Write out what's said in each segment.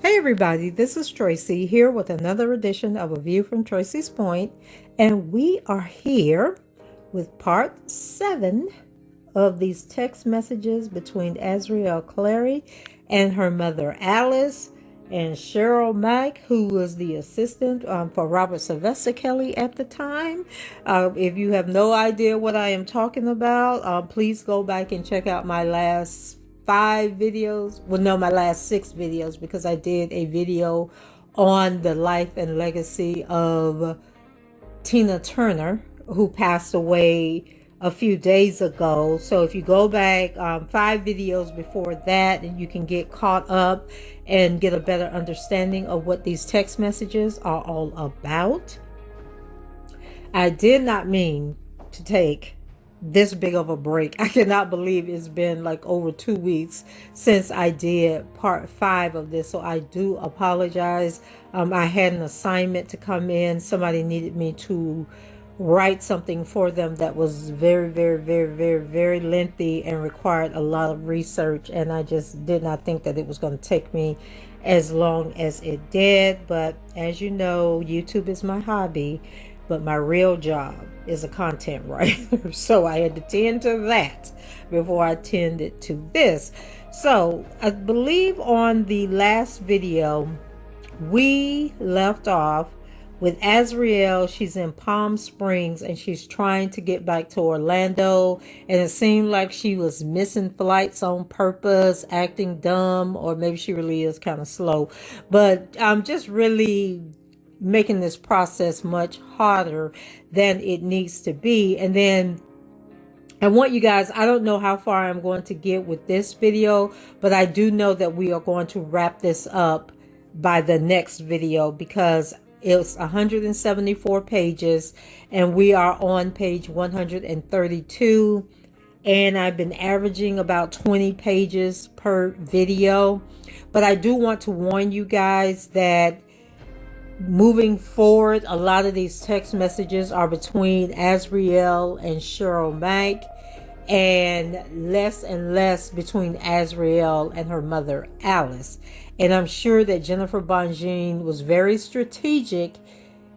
Hey everybody, this is Tracy here with another edition of A View from Tracy's Point, and we are here with part 7 of these text messages between Azriel Clary and her mother Alice and Cheryl Mack, who was the assistant for Robert Sylvester Kelly at the time. If you have no idea what I am talking about, please go back and check out my last 5 videos. Well, no, my last 6 videos, because I did a video on the life and legacy of Tina Turner, who passed away a few days ago. So if you go back 5 videos before that, and you can get caught up and get a better understanding of what these text messages are all about. I did not mean to take this big of a break. I cannot believe it's been like over 2 weeks since I did part 5 of this, so I do apologize. I had an assignment to come in. Somebody needed me to write something for them that was very, very, very, very, very lengthy and required a lot of research, and I just did not think that it was going to take me as long as it did. But as you know, YouTube is my hobby, but my real job is a content writer. So I had to tend to that before I tended to this. So I believe on the last video, we left off with Azriel. She's in Palm Springs and she's trying to get back to Orlando. And it seemed like she was missing flights on purpose, acting dumb, or maybe she really is kind of slow. But I'm just really making this process much harder than it needs to be. And then I want you guys, I don't know how far I'm going to get with this video, but I do know that we are going to wrap this up by the next video, because it's 174 pages and we are on page 132, and I've been averaging about 20 pages per video. But I do want to warn you guys that moving forward, a lot of these text messages are between Azriel and Cheryl Mack, and less between Azriel and her mother Alice. And I'm sure that Jennifer Bongine was very strategic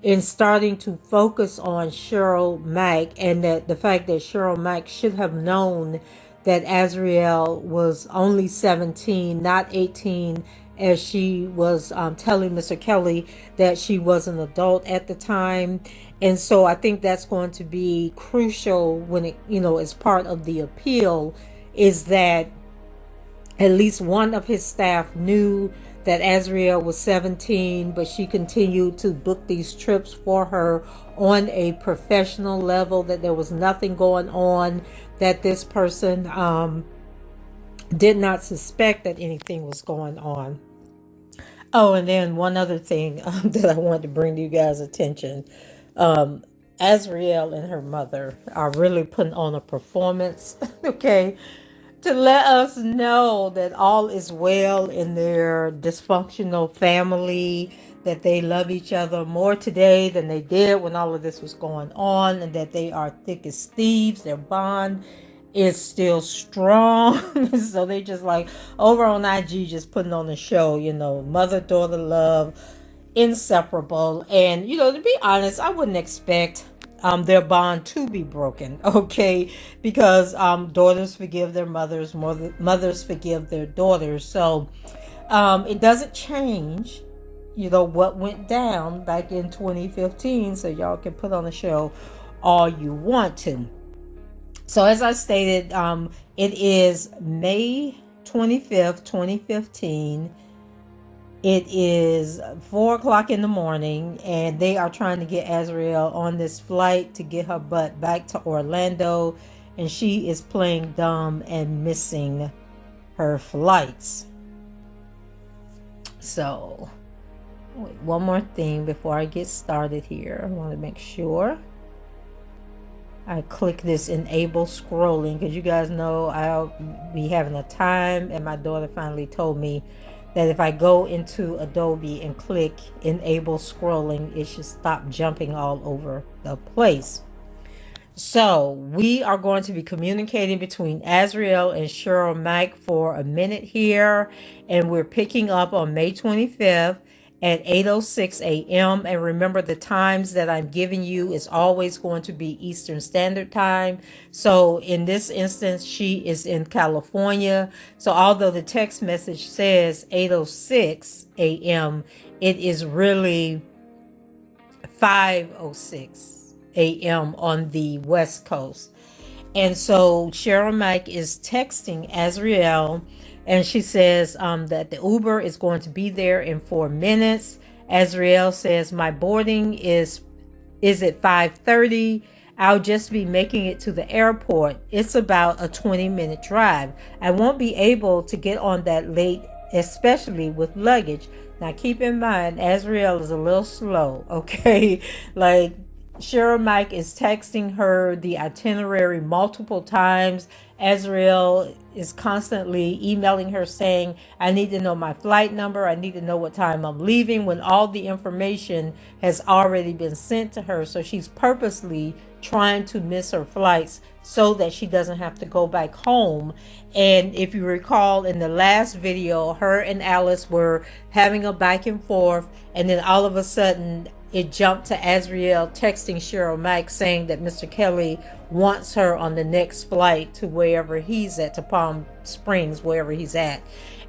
in starting to focus on Cheryl Mack, and that the fact that Cheryl Mack should have known that Azriel was only 17, not 18, as she was telling Mr. Kelly that she was an adult at the time. And so I think that's going to be crucial when it, as part of the appeal, is that at least one of his staff knew that Azriel was 17, but she continued to book these trips for her on a professional level, that there was nothing going on, that this person did not suspect that anything was going on. Oh, and then one other thing that I wanted to bring to you guys' attention. Azriel and her mother are really putting on a performance, okay, to let us know that all is well in their dysfunctional family, that they love each other more today than they did when all of this was going on, and that they are thick as thieves. Their bond is still strong. So they just like over on IG just putting on the show, mother-daughter love, inseparable. And to be honest, I wouldn't expect their bond to be broken, okay, because daughters forgive their mothers, mothers forgive their daughters. So it doesn't change what went down back in 2015. So y'all can put on the show all you want to. So as I stated, it is May 25th, 2015. It is 4 o'clock in the morning, and they are trying to get Azriel on this flight to get her butt back to Orlando, and she is playing dumb and missing her flights. So, wait, one more thing before I get started here. I want to make sure I click this enable scrolling, because you guys know I'll be having a time, and my daughter finally told me that if I go into Adobe and click enable scrolling, it should stop jumping all over the place. So we are going to be communicating between Azriel and Cheryl Mike for a minute here, and we're picking up on May 25th at 8:06 a.m. And remember, the times that I'm giving you is always going to be Eastern Standard Time. So in this instance, she is in California. So although the text message says 8:06 a.m., it is really 5:06 a.m. on the West Coast. And so Cheryl Mike is texting Azriel, and she says that the Uber is going to be there in 4 minutes. Azriel says, my boarding is at 5:30. I'll just be making it to the airport. It's about a 20-minute drive. I won't be able to get on that late, especially with luggage. Now keep in mind, Azriel is a little slow, okay? Like, Cheryl Mike is texting her the itinerary multiple times. Azriel is constantly emailing her saying, I need to know my flight number. I need to know what time I'm leaving, when all the information has already been sent to her. So she's purposely trying to miss her flights so that she doesn't have to go back home. And if you recall, in the last video, her and Alice were having a back and forth, and then all of a sudden it jumped to Azriel texting Cheryl Mike saying that Mr. Kelly wants her on the next flight to wherever he's at, to Palm Springs, wherever he's at.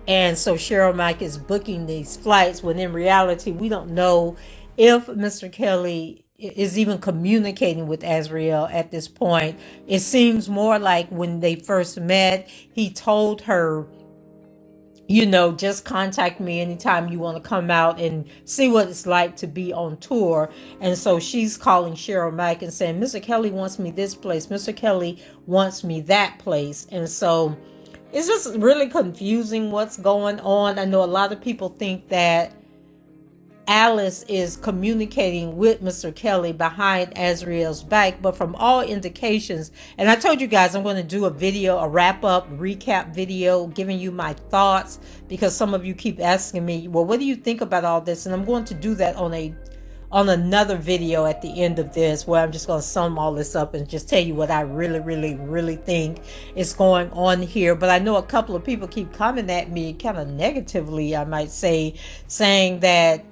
And so Cheryl Mike is booking these flights, when in reality, we don't know if Mr. Kelly is even communicating with Azriel at this point. It seems more like when they first met, he told her, you know, just contact me anytime you want to come out and see what it's like to be on tour. And so she's calling Cheryl Mike and saying, Mr. Kelly wants me this place. Mr. Kelly wants me that place. And so it's just really confusing what's going on. I know a lot of people think that Alice is communicating with Mr. Kelly behind Azriel's back, but from all indications, and I told you guys I'm going to do a video, a wrap-up recap video, giving you my thoughts, because some of you keep asking me, well, what do you think about all this? And I'm going to do that on another video at the end of this, where I'm just going to sum all this up and just tell you what I really think is going on here. But I know a couple of people keep coming at me kind of negatively, I might say, saying that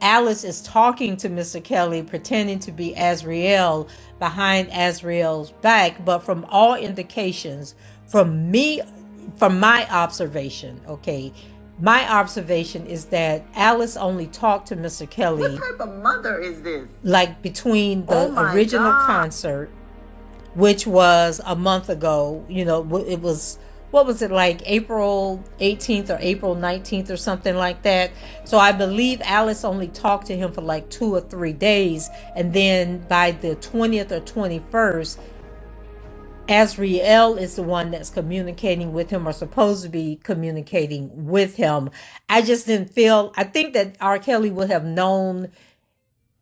Alice is talking to Mr. Kelly, pretending to be Azriel behind Azriel's back. But from all indications, from my observation, okay, my observation is that Alice only talked to Mr. Kelly. What type of mother is this? Like between the original concert, which was a month ago, you know, it was, what was it, like April 18th or April 19th or something like that. So I believe Alice only talked to him for like 2 or 3 days. And then by the 20th or 21st, Azriel is the one that's communicating with him, or supposed to be communicating with him. I just didn't feel, I think that R. Kelly would have known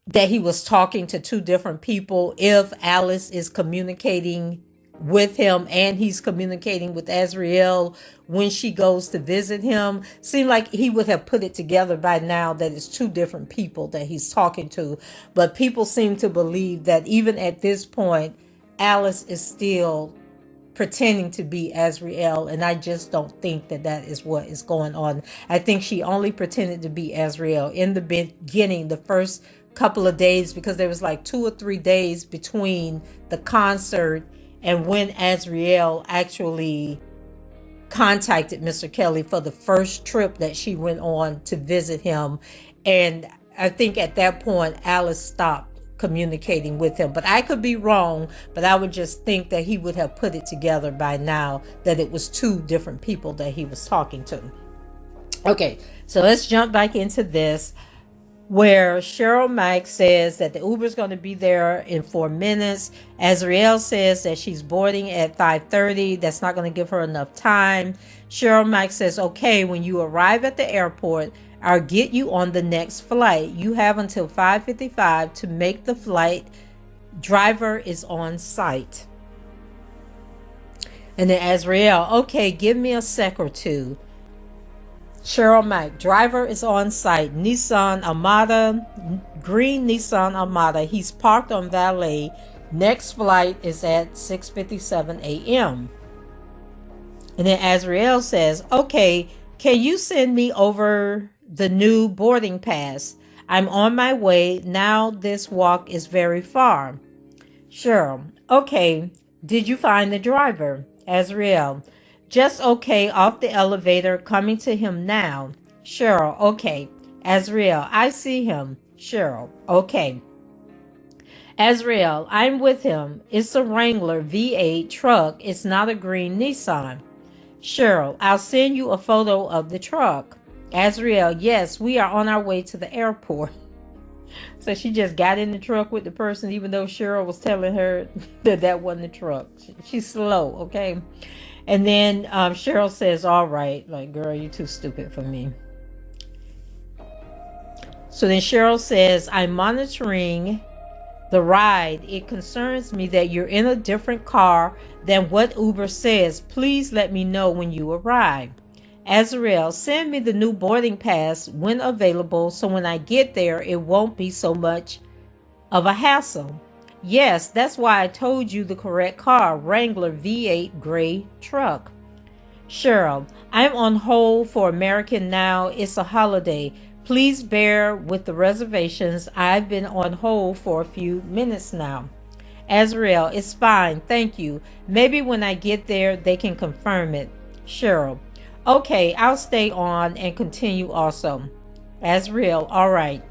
that he was talking to 2 different people if Alice is communicating with him and he's communicating with Azriel when she goes to visit him. Seemed like he would have put it together by now that it's 2 different people that he's talking to. But people seem to believe that even at this point, Alice is still pretending to be Azriel, and I just don't think that that is what is going on. I think she only pretended to be Azriel in the beginning, the first couple of days, because there was like 2 or 3 days between the concert and when Azriel actually contacted Mr. Kelly for the first trip that she went on to visit him. And I think at that point, Alice stopped communicating with him. But I could be wrong, but I would just think that he would have put it together by now that it was 2 different people that he was talking to. Okay, so let's jump back into this. where Cheryl Mike says that the Uber's going to be there in 4 minutes. Azriel says that she's boarding at 5:30. That's not going to give her enough time. Cheryl Mike says, okay, when you arrive at the airport, I'll get you on the next flight. You have until 5:55 to make the flight. Driver is on site. And then Azriel, okay, give me a sec or two. Cheryl Mike, driver is on site. Nissan Armada, green Nissan Armada. He's parked on valet. Next flight is at 6:57 a.m. And then Azriel says, okay, can you send me over the new boarding pass? I'm on my way. Now this walk is very far. Cheryl, okay, did you find the driver? Azriel, just okay, off the elevator, coming to him now. Cheryl, okay. Azriel, I see him. Cheryl, okay. Azriel, I'm with him. It's a Wrangler V8 truck. It's not a green Nissan. Cheryl, I'll send you a photo of the truck. Azriel, yes, we are on our way to the airport. So she just got in the truck with the person, even though Cheryl was telling her that that wasn't the truck. She's slow, okay? And then Cheryl says, all right, like, girl, you're too stupid for me. So then Cheryl says, I'm monitoring the ride. It concerns me that you're in a different car than what Uber says. Please let me know when you arrive. Azriel, send me the new boarding pass when available, so when I get there, it won't be so much of a hassle. Yes, that's why I told you the correct car, Wrangler V8 gray truck. Cheryl, I'm on hold for American now. It's a holiday. Please bear with the reservations. I've been on hold for a few minutes now. Azriel, it's fine. Thank you. Maybe when I get there, they can confirm it. Cheryl, okay, I'll stay on and continue also. Azriel, all right.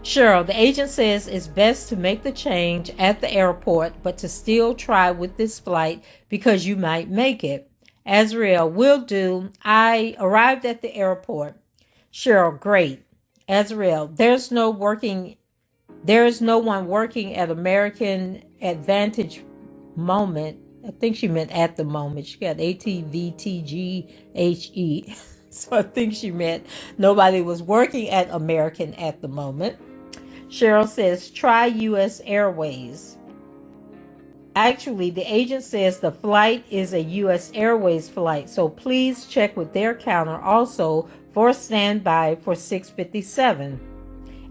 Cheryl, the agent says it's best to make the change at the airport, but to still try with this flight because you might make it. Azriel, will do. I arrived at the airport. Cheryl, great. Azriel, there's no one working at American Advantage moment. I think she meant at the moment. She got ATVTGHE. So I think she meant nobody was working at American at the moment. Cheryl says, try U.S. Airways. Actually, the agent says the flight is a U.S. Airways flight, so please check with their counter also for standby for 6:57.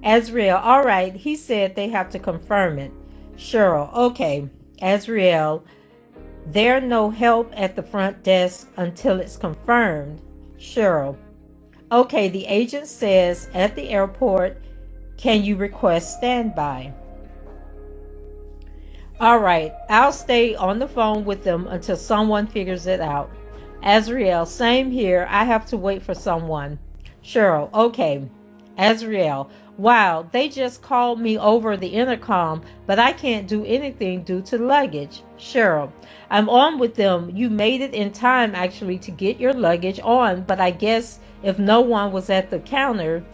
Azriel, all right, he said they have to confirm it. Cheryl, okay. Azriel, there's no help at the front desk until it's confirmed. Cheryl, okay, the agent says at the airport, can you request standby? All right, I'll stay on the phone with them until someone figures it out. Azriel, same here. I have to wait for someone. Cheryl, okay. Azriel, wow, they just called me over the intercom, but I can't do anything due to luggage. Cheryl, I'm on with them. You made it in time actually to get your luggage on, but I guess if no one was at the counter.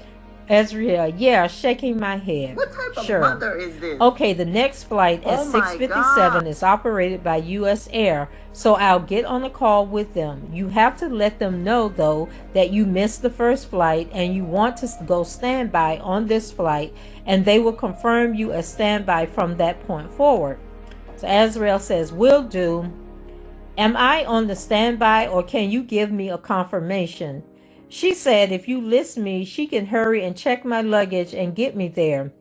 Azriel, yeah, shaking my head. What type of Cheryl, mother is this? okay, the next flight at 6:57 is operated by U.S. Air, so I'll get on a call with them. You have to let them know, though, that you missed the first flight and you want to go standby on this flight, and they will confirm you as standby from that point forward. So Azriel says, will do. Am I on the standby, or can you give me a confirmation? She said if you list me, she can hurry and check my luggage and get me there.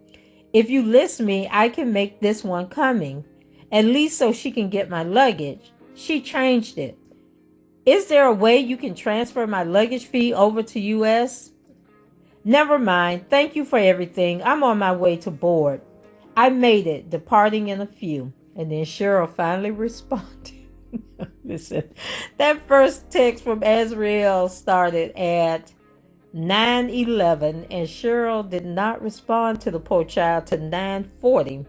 If you list me, I can make this one coming, at least so she can get my luggage. She changed it. Is there a way you can transfer my luggage fee over to US? Never mind. Thank you for everything. I'm on my way to board. I made it, departing in a few. And then Cheryl finally responded. Listen, that first text from Azriel started at 9:11, and Cheryl did not respond to the poor child till 9:40.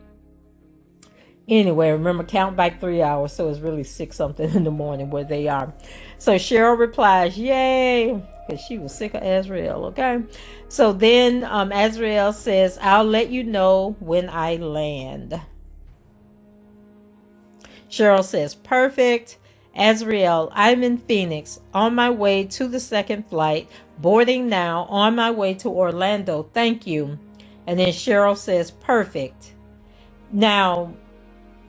Anyway, remember, count back 3 hours, so it's really 6 something in the morning where they are. So Cheryl replies, yay, because she was sick of Azriel, okay? So then Azriel says, I'll let you know when I land. Cheryl says, perfect. Azriel, I'm in Phoenix, on my way to the second flight, boarding now, on my way to Orlando. Thank you. And then Cheryl says, perfect. Now,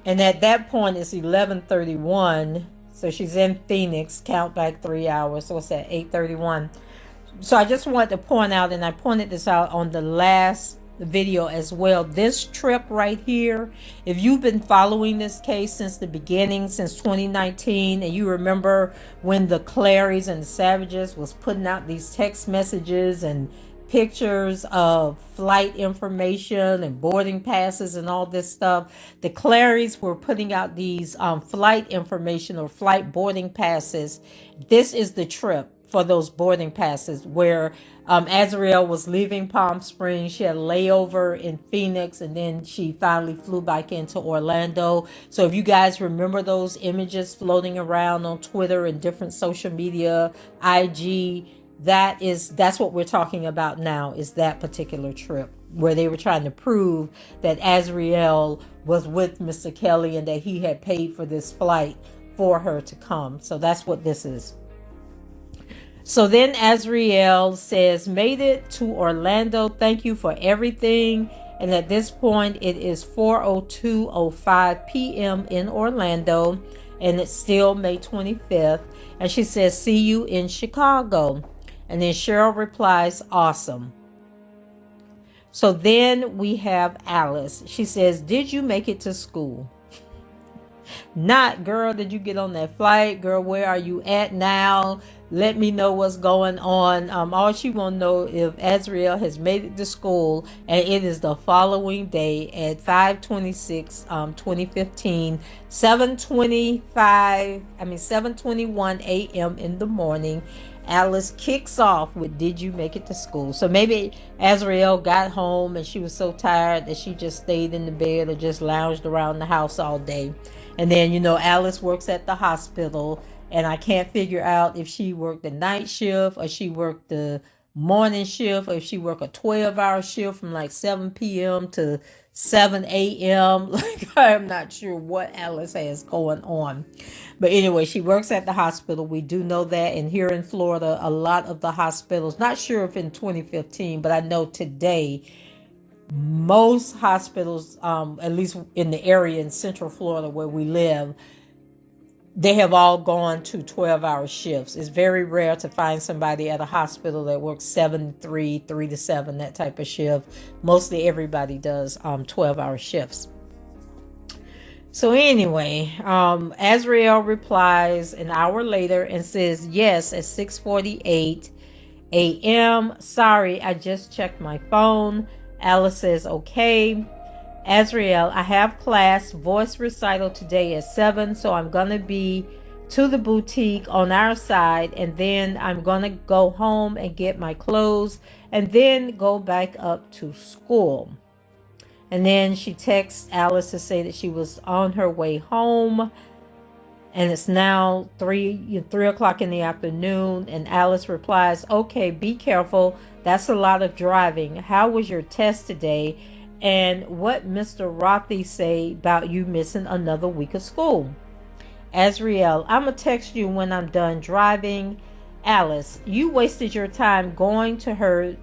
and at that point it's 11:31, so she's in Phoenix, count back 3 hours, so it's at 8:31. So I just wanted to point out, and I pointed this out on the last video as well, this trip right here, if you've been following this case since the beginning, since 2019, and you remember when the Clarys and the Savages was putting out these text messages and pictures of flight information and boarding passes and all this stuff, the Clarys were putting out these flight information or flight boarding passes. This is the trip for those boarding passes where Azriel was leaving Palm Springs. She had a layover in Phoenix, and then she finally flew back into Orlando. So if you guys remember those images floating around on Twitter and different social media, IG, that's what we're talking about now, is that particular trip where they were trying to prove that Azriel was with Mr. Kelly and that he had paid for this flight for her to come. So that's what this is. So then Azriel says, made it to Orlando. Thank you for everything. And at this point, it is 4:02:05 p.m. in Orlando. And it's still May 25th. And she says, see you in Chicago. And then Cheryl replies, awesome. So then we have Alice. She says, did you make it to school? Not, girl, did you get on that flight? Girl, where are you at now? Let me know what's going on. All she want to know if Azriel has made it to school, and it is the following day at 5/26, 2015, 7:21 a.m. in the morning. Alice kicks off with, did you make it to school? So maybe Azriel got home and she was so tired that she just stayed in the bed or just lounged around the house all day. And then, Alice works at the hospital, and I can't figure out if she worked the night shift or she worked the morning shift, or if she worked a 12-hour shift from like 7 p.m. to 7 a.m. Like, I'm not sure what Alice has going on. But anyway, she works at the hospital. We do know that. And here in Florida, a lot of the hospitals, not sure if in 2015, but I know today, most hospitals, at least in the area in Central Florida where we live, they have all gone to 12-hour shifts. It's very rare to find somebody at a hospital that works 7 to 3, 3 to 7, that type of shift. Mostly everybody does 12-hour shifts. So anyway, Azriel replies an hour later and says, yes, at 6:48 a.m. Sorry, I just checked my phone. Alice says, okay. Azriel, I have class voice recital today at 7, so I'm going to be to the boutique on our side, and then I'm going to go home and get my clothes and then go back up to school. And then she texts Alice to say that she was on her way home, and it's now 3 o'clock in the afternoon, and Alice replies, okay, be careful. That's a lot of driving. How was your test today? And what Mr. Rothy say about you missing another week of school? Azriel, I'm going to text you when I'm done driving. Alice, you wasted your time going to her.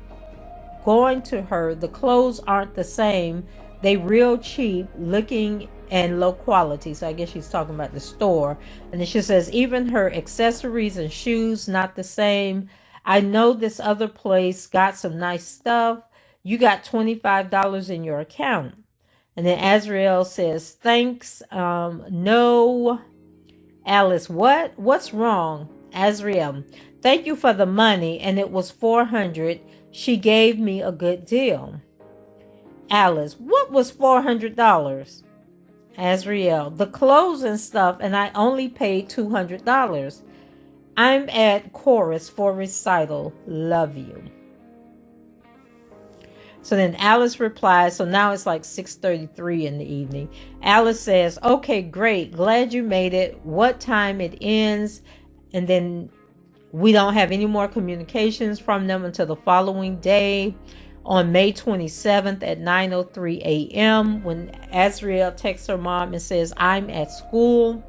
The clothes aren't the same. They real cheap looking and low quality. So I guess she's talking about the store. And then she says, even her accessories and shoes not the same. I know this other place got some nice stuff. You got $25 in your account. And then Azriel says, thanks. No. Alice, what? What's wrong? Azriel, thank you for the money, and it was $400. She gave me a good deal. Alice, what was $400? Azriel, the clothes and stuff, and I only paid $200. I'm at chorus for recital. Love you. So then Alice replies, so now it's like 6:33 in the evening. Alice says, okay, great. Glad you made it. What time it ends? And then We don't have any more communications from them until the following day on May 27th at 9:03 a.m. when Azriel texts her mom and says, I'm at school.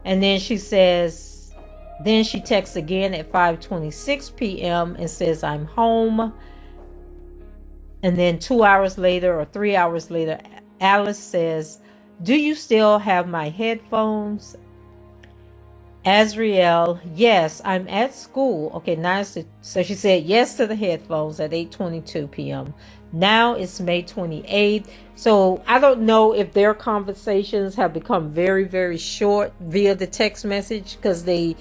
And then she texts again at 5:26 p.m. and says, I'm home. And then 2 hours later or 3 hours later, Alice says, do you still have my headphones? Azriel, yes, I'm at school. Okay, so she said yes to the headphones at 8:22 p.m. Now it's May 28th. So I don't know if their conversations have become very, very short via the text message because they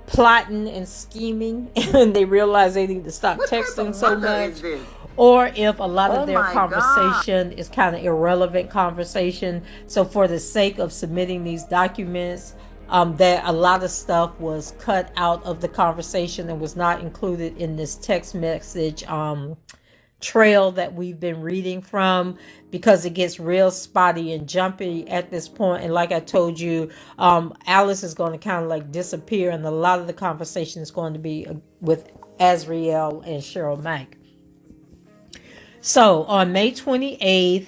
plotting and scheming and they realize they need to stop texting so much. Or if a lot of their conversation is kind of irrelevant conversation. So for the sake of submitting these documents, that a lot of stuff was cut out of the conversation and was not included in this text message trail that we've been reading from, because it gets real spotty and jumpy at this point. And like I told you, Alice is going to kind of like disappear, and a lot of the conversation is going to be with Azriel and Cheryl Mack. So on May 28th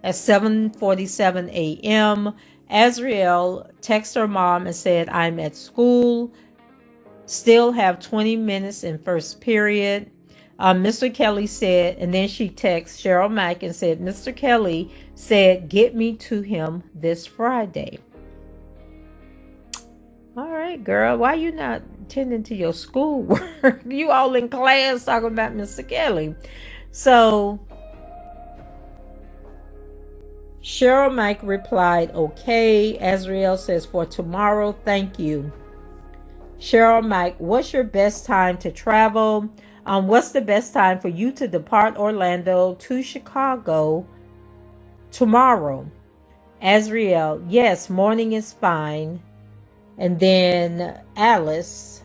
at 7:47 a.m., Azriel texted her mom and said, I'm at school, still have 20 minutes in first period. Mr. Kelly said, and then she texted Cheryl Mack and said, Mr. Kelly said, get me to him this Friday. All right, girl, why you not attending to your schoolwork? You all in class talking about Mr. Kelly. So Cheryl Mack replied, okay. Azriel says, for tomorrow, thank you. Cheryl Mack, what's your best time to travel? What's the best time for you to depart Orlando to Chicago tomorrow? Azriel, yes, morning is fine. And then Alice,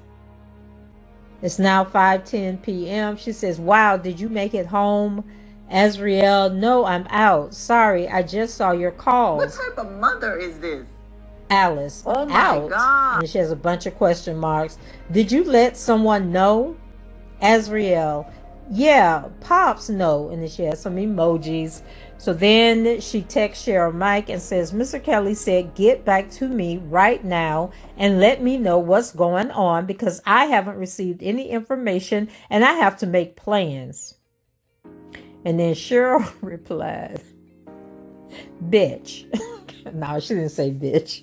it's now 5:10 p.m. She says, wow, did you make it home? Azriel, no, I'm out. Sorry, I just saw your calls. What type of mother is this? Alice, oh my out. God. And she has a bunch of question marks. Did you let someone know? Azriel, yeah, Pops know. And then she has some emojis. So then she texts Cheryl Mike and says, Mr. Kelly said, get back to me right now and let me know what's going on, because I haven't received any information and I have to make plans. And then Cheryl replied, bitch. No, she didn't say bitch.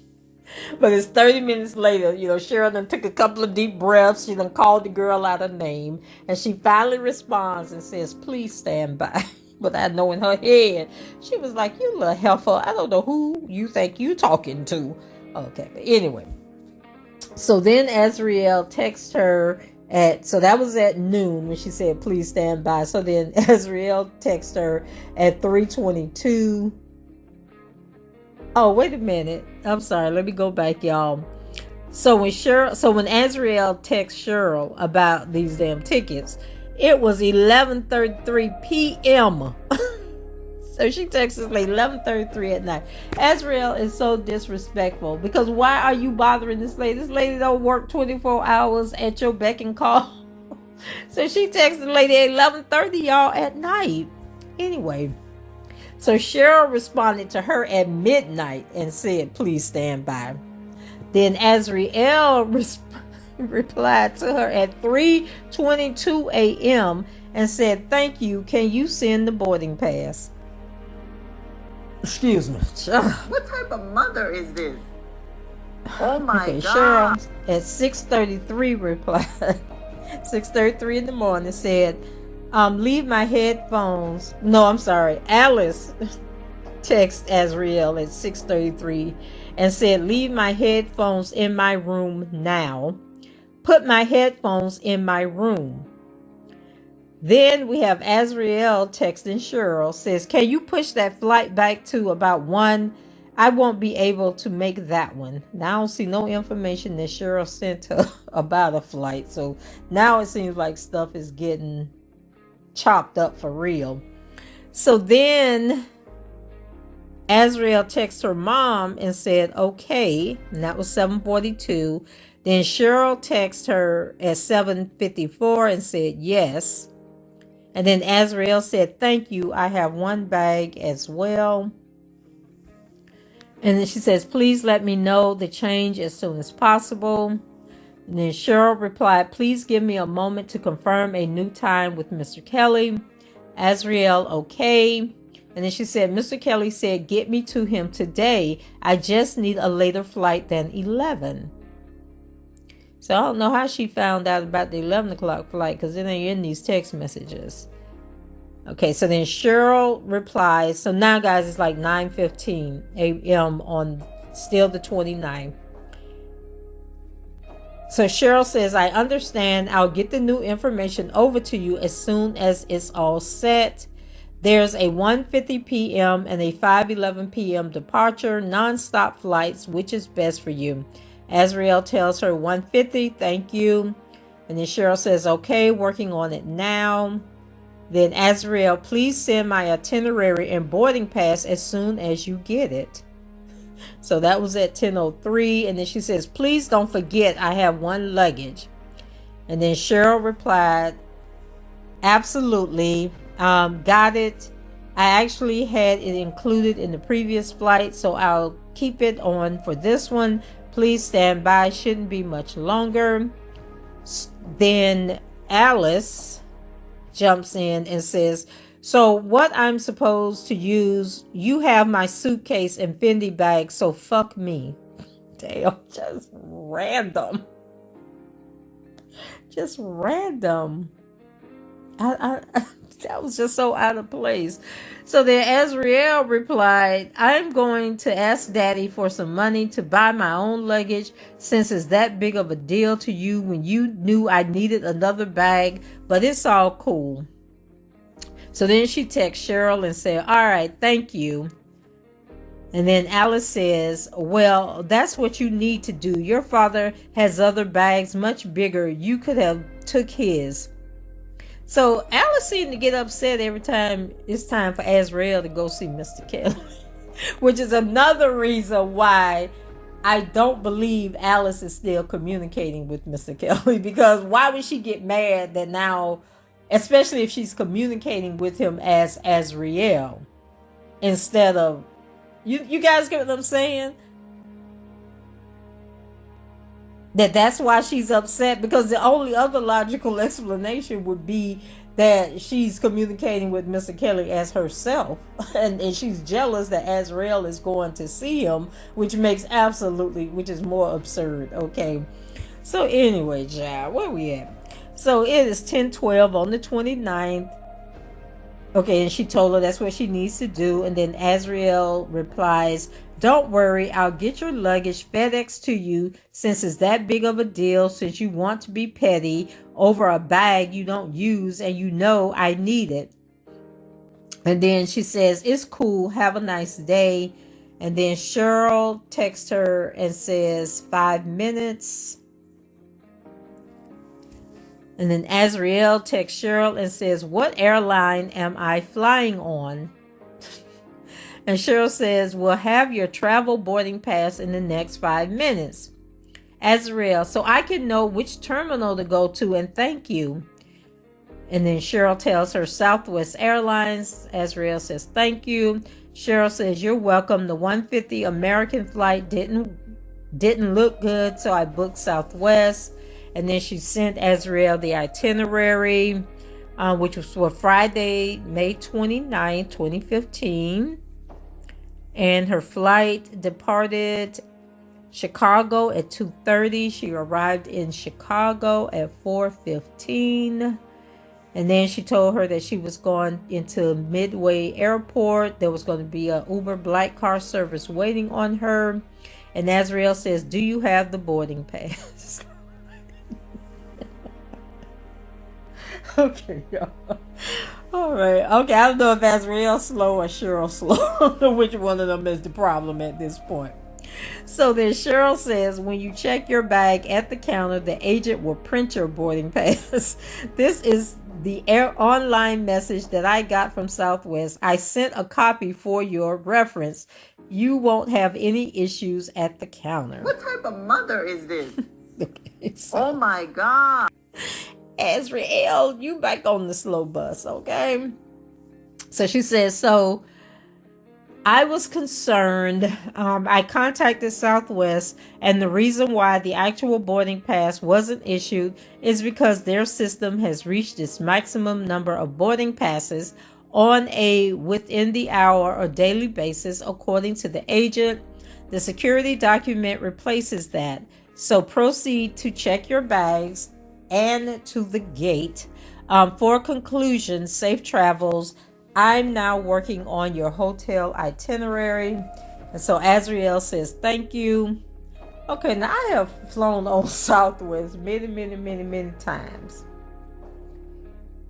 But it's 30 minutes later, Cheryl done took a couple of deep breaths. She done called the girl out her name. And she finally responds and says, please stand by. But I know in her head, she was like, you little heifer, I don't know who you think you talking to. Okay, but anyway. So then Azriel texts her so that was at noon when she said, please stand by. So then Azriel texts her at 3:22. Oh, wait a minute. I'm sorry. Let me go back, y'all. So when Azriel texts Cheryl about these damn tickets, it was 11:33 p.m. So she texts us like 11:33 at night. Azriel is so disrespectful, because why are you bothering this lady? This lady don't work 24 hours at your beck and call. So she texted the lady at 11:30, y'all, at night. Anyway, so Cheryl responded to her at midnight and said, please stand by. Then Azriel replied to her at 3:22 a.m. and said, thank you. Can you send the boarding pass? Excuse me. What type of mother is this? Oh my okay, God. Cheryl at 6:33 replied, 6:33 in the morning, said, leave my headphones. No, I'm sorry. Alice texted Azriel at 6:33 and said, leave my headphones in my room now. Put my headphones in my room. Then we have Azriel texting Cheryl, says, can you push that flight back to about 1? I won't be able to make that one. Now I don't see no information that Cheryl sent her about a flight. So now it seems like stuff is getting chopped up for real. So then Azriel texted her mom and said, okay, and that was 7:42. Then Cheryl texted her at 7:54 and said yes. And then Azriel said, thank you. I have one bag as well. And then she says, please let me know the change as soon as possible. And then Cheryl replied, please give me a moment to confirm a new time with Mr. Kelly. Azriel, okay. And then she said, Mr. Kelly said, get me to him today. I just need a later flight than 11. So I don't know how she found out about the 11 o'clock flight because it ain't in these text messages. Okay, so then Cheryl replies. So now, guys, it's like 9:15 a.m. on still the 29th. So Cheryl says, I understand. I'll get the new information over to you as soon as it's all set. There's a 1:50 p.m. and a 5:11 p.m. departure, non-stop flights, which is best for you. Azriel tells her 1:50, thank you. And then Cheryl says, okay, working on it now. Then Azriel, please send my itinerary and boarding pass as soon as you get it. So that was at 10:03. And then she says, please don't forget I have one luggage. And then Cheryl replied, absolutely. Got it. I actually had it included in the previous flight, so I'll keep it on for this one. Please stand by. Shouldn't be much longer. Then Alice jumps in and says, so what I'm supposed to use, you have my suitcase and Fendi bag, so fuck me. Damn, just random. Just random. That was just so out of place. So then Azriel replied, I'm going to ask Daddy for some money to buy my own luggage since it's that big of a deal to you when you knew I needed another bag, but it's all cool. So then she texts Cheryl and said, all right, thank you. And then Alice says, well, that's what you need to do. Your father has other bags much bigger. You could have took his. So Alice seemed to get upset every time it's time for Azriel to go see Mr. Kelly, which is another reason why I don't believe Alice is still communicating with Mr. Kelly, because why would she get mad that now, especially if she's communicating with him as Azriel instead of, you guys get what I'm saying? That's why she's upset, because the only other logical explanation would be that she's communicating with Mr. Kelly as herself, and she's jealous that Azriel is going to see him, which is more absurd. Okay, so anyway, child, where we at? So it is 10:12 on the 29th. Okay, and she told her that's what she needs to do. And then Azriel replies, don't worry, I'll get your luggage FedEx to you since it's that big of a deal, since you want to be petty over a bag you don't use and you know I need it. And then she says, it's cool, have a nice day. And then Cheryl texts her and says 5 minutes. And then Azriel texts Cheryl and says, what airline am I flying on? And Cheryl says, we'll have your travel boarding pass in the next 5 minutes. Azriel, so I can know which terminal to go to, and thank you. And then Cheryl tells her Southwest Airlines. Azriel says, thank you. Cheryl says, you're welcome. The 1:50 American flight didn't look good, so I booked Southwest. And then she sent Azriel the itinerary, which was for Friday, May 29, 2015. And her flight departed Chicago at 2:30. She arrived in Chicago at 4:15. And then she told her that she was going into Midway Airport. There was going to be an Uber Black car service waiting on her. And Azriel says, do you have the boarding pass? Okay, y'all. All right. Okay, I don't know if Azriel's slow or Cheryl slow. I don't know which one of them is the problem at this point. So then Cheryl says, when you check your bag at the counter, the agent will print your boarding pass. This is the online message that I got from Southwest. I sent a copy for your reference. You won't have any issues at the counter. What type of mother is this? Okay, Oh my God. Azriel, you back on the slow bus, okay? So she says, so I was concerned. I contacted Southwest, and the reason why the actual boarding pass wasn't issued is because their system has reached its maximum number of boarding passes on a within the hour or daily basis, according to the agent. The security document replaces that. So proceed to check your bags and to the gate. For conclusion, safe travels. I'm now working on your hotel itinerary. And so Azriel says, thank you. Okay, now I have flown on Southwest many times.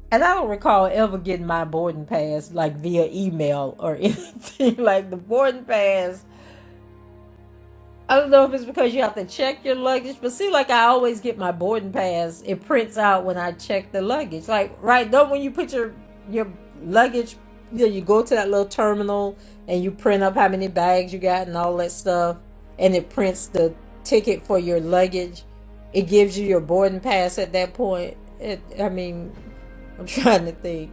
And I don't recall ever getting my boarding pass like via email or anything. Like the boarding pass, I don't know if it's because you have to check your luggage, but see, like I always get my boarding pass. It prints out when I check the luggage. Like, right, don't when you put your luggage, you go to that little terminal and you print up how many bags you got and all that stuff, and it prints the ticket for your luggage. It gives you your boarding pass at that point. I'm trying to think.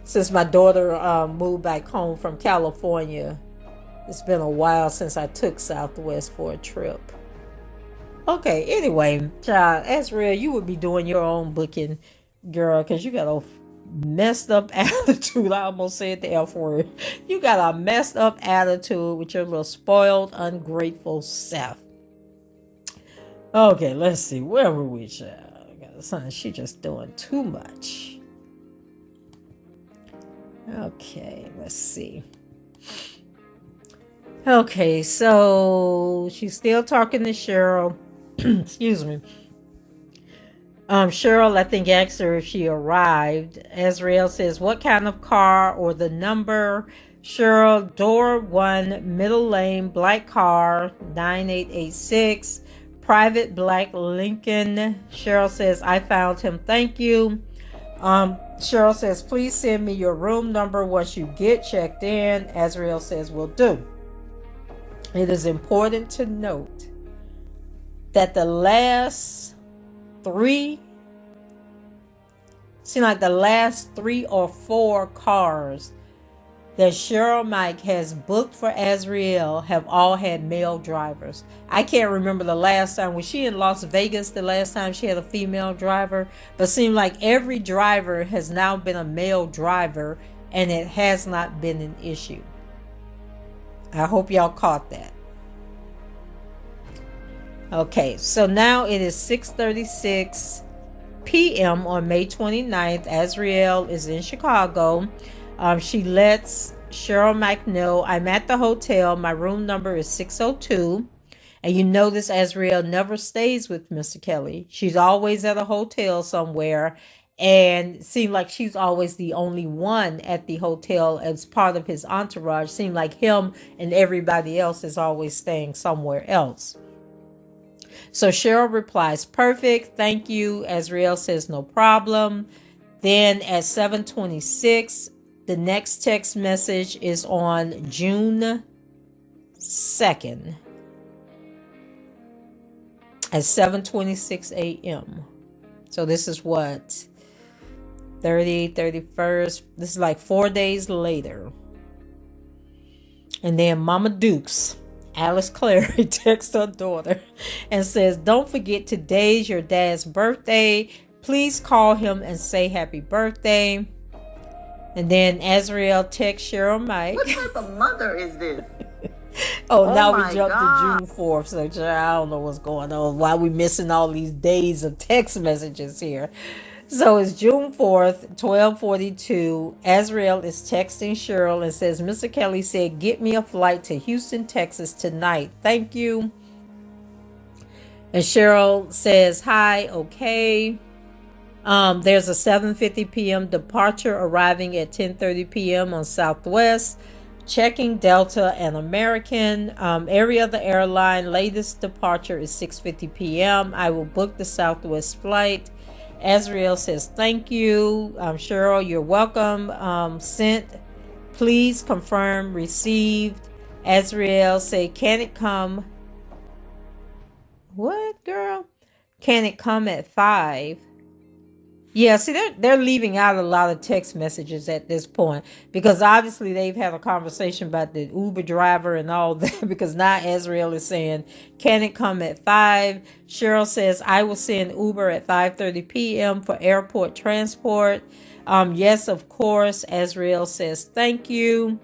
Since my daughter moved back home from California, it's been a while since I took Southwest for a trip. Okay, anyway, child, Azriel, you would be doing your own booking, girl, because you got a messed up attitude. I almost said the F word. You got a messed up attitude with your little spoiled, ungrateful self. Okay, let's see. Where were we, child? Son, she just doing too much. Okay, let's see. Okay, so she's still talking to Cheryl. Excuse me. Cheryl, I think, asked her if she arrived. Azriel says, what kind of car or the number? Cheryl, door 1, middle lane, black car, 9886, private black Lincoln. Cheryl says, I found him, thank you. Cheryl says, please send me your room number once you get checked in. Azriel says, will do. It is important to note that the last three or four cars that Cheryl Mike has booked for Azriel have all had male drivers. I can't remember the last time. Was she in Las Vegas the last time she had a female driver? But it seemed like every driver has now been a male driver, and it has not been an issue. I hope y'all caught that. Okay, so now it is 6:36 p.m. on May 29th. Azriel is in Chicago. She lets Cheryl Mack know, I'm at the hotel. My room number is 602. And you notice Azriel never stays with Mr. Kelly. She's always at a hotel somewhere. And it seemed like she's always the only one at the hotel as part of his entourage. Seemed like him and everybody else is always staying somewhere else. So Cheryl replies, perfect, thank you. Azriel says, no problem. Then at 7:26, the next text message is on June 2nd at 7:26 a.m. So this is what? 30, 31st. This is like 4 days later. And then Mama Dukes, Alice Clary, texts her daughter and says, don't forget today's your dad's birthday. Please call him and say happy birthday. And then Azriel texts Cheryl Mike. What type of mother is this? Now we jump to June 4th. So I don't know what's going on. Why we missing all these days of text messages here? So it's June 4th, 12:42. Azriel is texting Cheryl and says, Mr. Kelly said, get me a flight to Houston, Texas tonight. Thank you. And Cheryl says, hi, okay. There's a 7:50 p.m. departure arriving at 10:30 p.m. on Southwest. Checking Delta and American. Area of the airline. Latest departure is 6:50 p.m. I will book the Southwest flight. Azriel says, thank you. Cheryl, you're welcome. Sent. Please confirm received. Azriel say, can it come? What, girl? Can it come at 5? Yeah, see, they're leaving out a lot of text messages at this point because obviously they've had a conversation about the Uber driver and all that because now Azriel is saying, can it come at 5? Cheryl says, I will send Uber at 5:30 p.m. for airport transport. Yes, of course. Azriel says, thank you.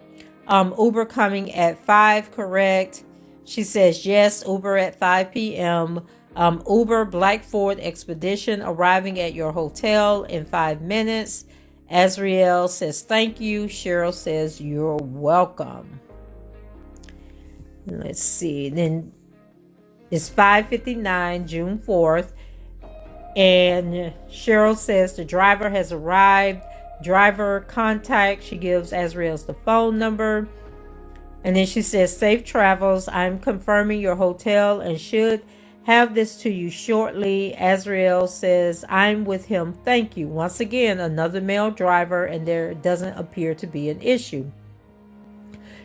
Uber coming at 5, correct? She says, yes, Uber at 5 p.m. Uber Black Ford Expedition arriving at your hotel in 5 minutes. Azriel says thank you. Cheryl says you're welcome. Let's see. Then it's 5:59, June 4th. And Cheryl says the driver has arrived. Driver contact. She gives Azriel's the phone number. And then she says, safe travels. I'm confirming your hotel and should have this to you shortly. Azriel says, I'm with him. Thank you. Once again, another male driver, and there doesn't appear to be an issue.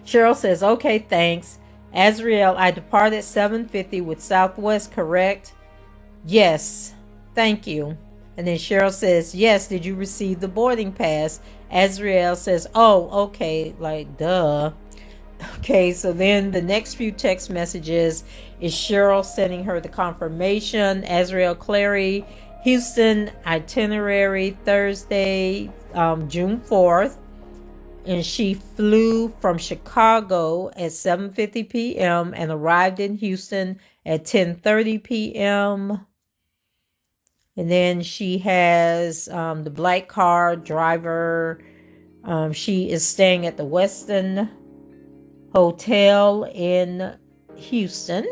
Cheryl says, okay, thanks. Azriel, I departed 7:50 with Southwest, correct? Yes. Thank you. And then Cheryl says, yes, did you receive the boarding pass? Azriel says, oh, okay, like, duh. Okay, so then the next few text messages is Cheryl sending her the confirmation. Azriel Clary, Houston itinerary, Thursday, June 4th. And she flew from Chicago at 7:50 p.m. and arrived in Houston at 10:30 p.m. And then she has the black car driver. She is staying at the Westin Hotel in Houston.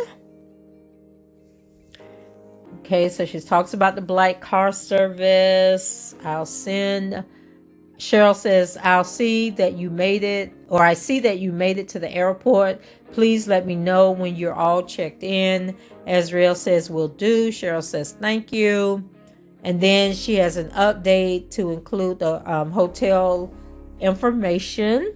Okay, so she talks about the black car service. Cheryl says, I see that you made it to the airport. Please let me know when you're all checked in. Azriel says, will do. Cheryl says, thank you. And then she has an update to include the hotel information.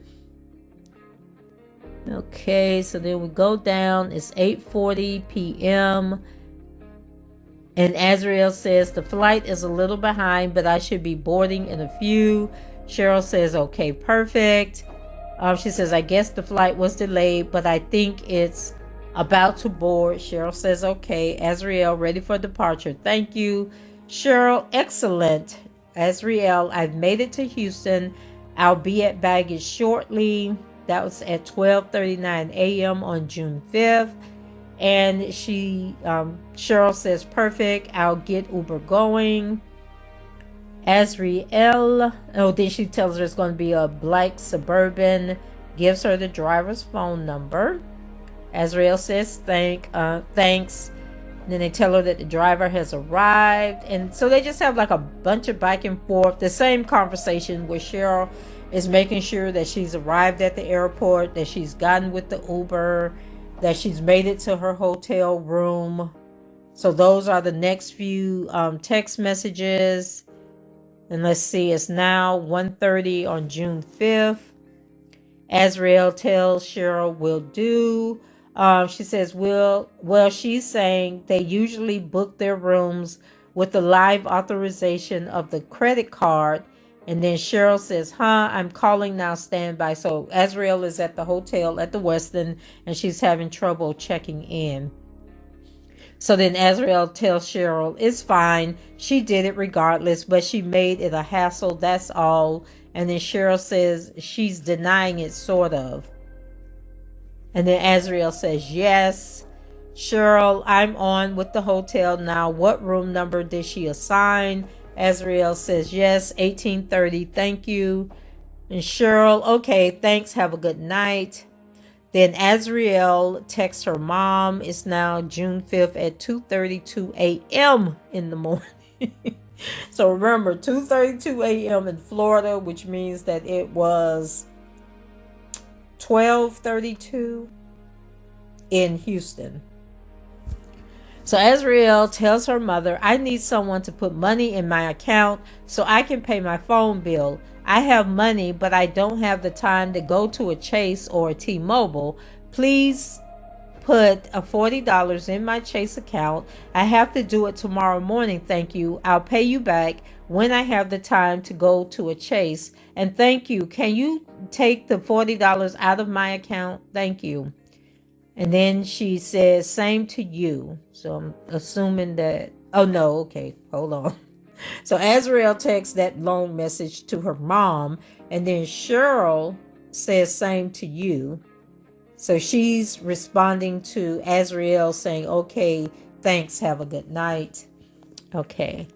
Okay, so then we go down. It's 8:40 p.m. And Azriel says the flight is a little behind, but I should be boarding in a few. Cheryl says, okay, perfect. She says, I guess the flight was delayed, but I think it's about to board. Cheryl says, okay. Azriel, ready for departure. Thank you. Cheryl, excellent. Azriel, I've made it to Houston. I'll be at baggage shortly. That was at 12:39 a.m. on June 5th. And Cheryl says, perfect. I'll get Uber going. Azriel, then she tells her it's going to be a black Suburban, gives her the driver's phone number. Azriel says, thanks. And then they tell her that the driver has arrived. And so they just have like a bunch of back and forth. The same conversation where Cheryl is making sure that she's arrived at the airport, that she's gotten with the Uber, that she's made it to her hotel room. So those are the next few text messages. And let's see, it's now 1:30 on June 5th. Azriel tells Cheryl will do. She says, she's saying they usually book their rooms with the live authorization of the credit card. And then Cheryl says, I'm calling now, stand by. So Azriel is at the hotel at the Westin and she's having trouble checking in. So then Azriel tells Cheryl, it's fine. She did it regardless, but she made it a hassle. That's all. And then Cheryl says she's denying it, sort of. And then Azriel says, yes. Cheryl, I'm on with the hotel now. What room number did she assign? Azriel says, yes, 1830. Thank you. And Cheryl, okay, thanks. Have a good night. Then Azriel texts her mom. It's now June 5th at 2:32 a.m. in the morning. So remember, 2:32 a.m. in Florida, which means that it was 12:32 in Houston. So Azriel tells her mother, I need someone to put money in my account so I can pay my phone bill. I have money, but I don't have the time to go to a Chase or a T-Mobile. Please put a $40 in my Chase account. I have to do it tomorrow morning. Thank you. I'll pay you back when I have the time to go to a Chase. And thank you. Can you take the $40 out of my account? Thank you. And then she says, same to you. So I'm assuming that, oh no, okay, hold on. So Azriel texts that long message to her mom, and then Cheryl says, same to you. So she's responding to Azriel saying, okay, thanks, have a good night. Okay.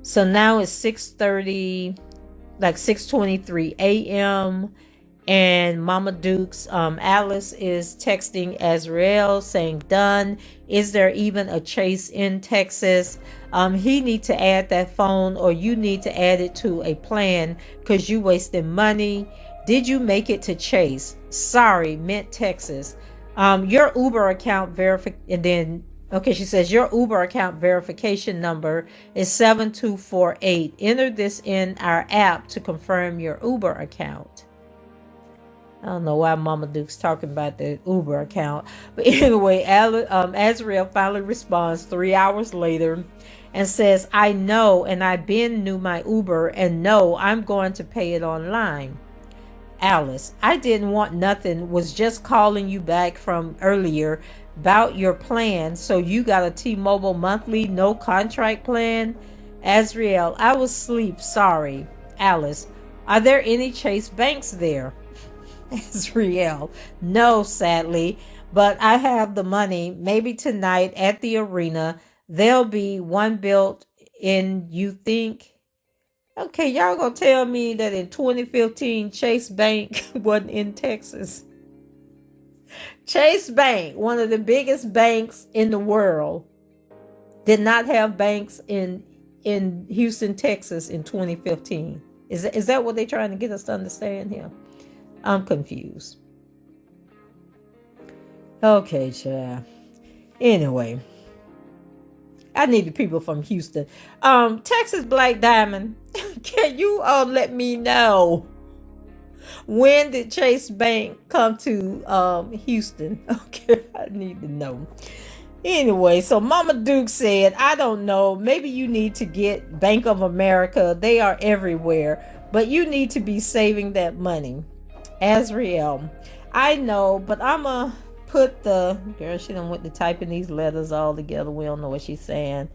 So now it's 6:30, like 6:23 a.m. And Mama Duke's Alice is texting Azriel saying, done. Is there even a Chase in Texas? He need to add that phone, or you need to add it to a plan because you wasting money. Did you make it to Chase? Sorry, meant Texas. Your Uber account and then, okay, she says your Uber account verification number is 7248. Enter this in our app to confirm your Uber account. I don't know why Mama Duke's talking about the Uber account. But anyway, Azriel finally responds 3 hours later and says, I know, and I been knew my Uber, and no, I'm going to pay it online. Alice, I didn't want nothing, was just calling you back from earlier about your plan. So you got a T-Mobile monthly, no contract plan? Azriel, I was asleep, sorry. Alice, are there any Chase banks there? Azriel, no, sadly, but I have the money. Maybe tonight at the arena, there'll be one built in, you think? Okay, y'all gonna tell me that in 2015, Chase Bank wasn't in Texas. Chase Bank, one of the biggest banks in the world, did not have banks in Houston, Texas in 2015. Is that what they're trying to get us to understand here? I'm confused. Okay, child. Anyway, I need the people from Houston. Texas Black Diamond, can you let me know when did Chase Bank come to Houston? Okay, I need to know. Anyway, so Mama Duke said, I don't know, maybe you need to get Bank of America. They are everywhere, but you need to be saving that money. Azriel, I know, but I'ma put the girl, she done went to typing these letters all together. We don't know what she's saying.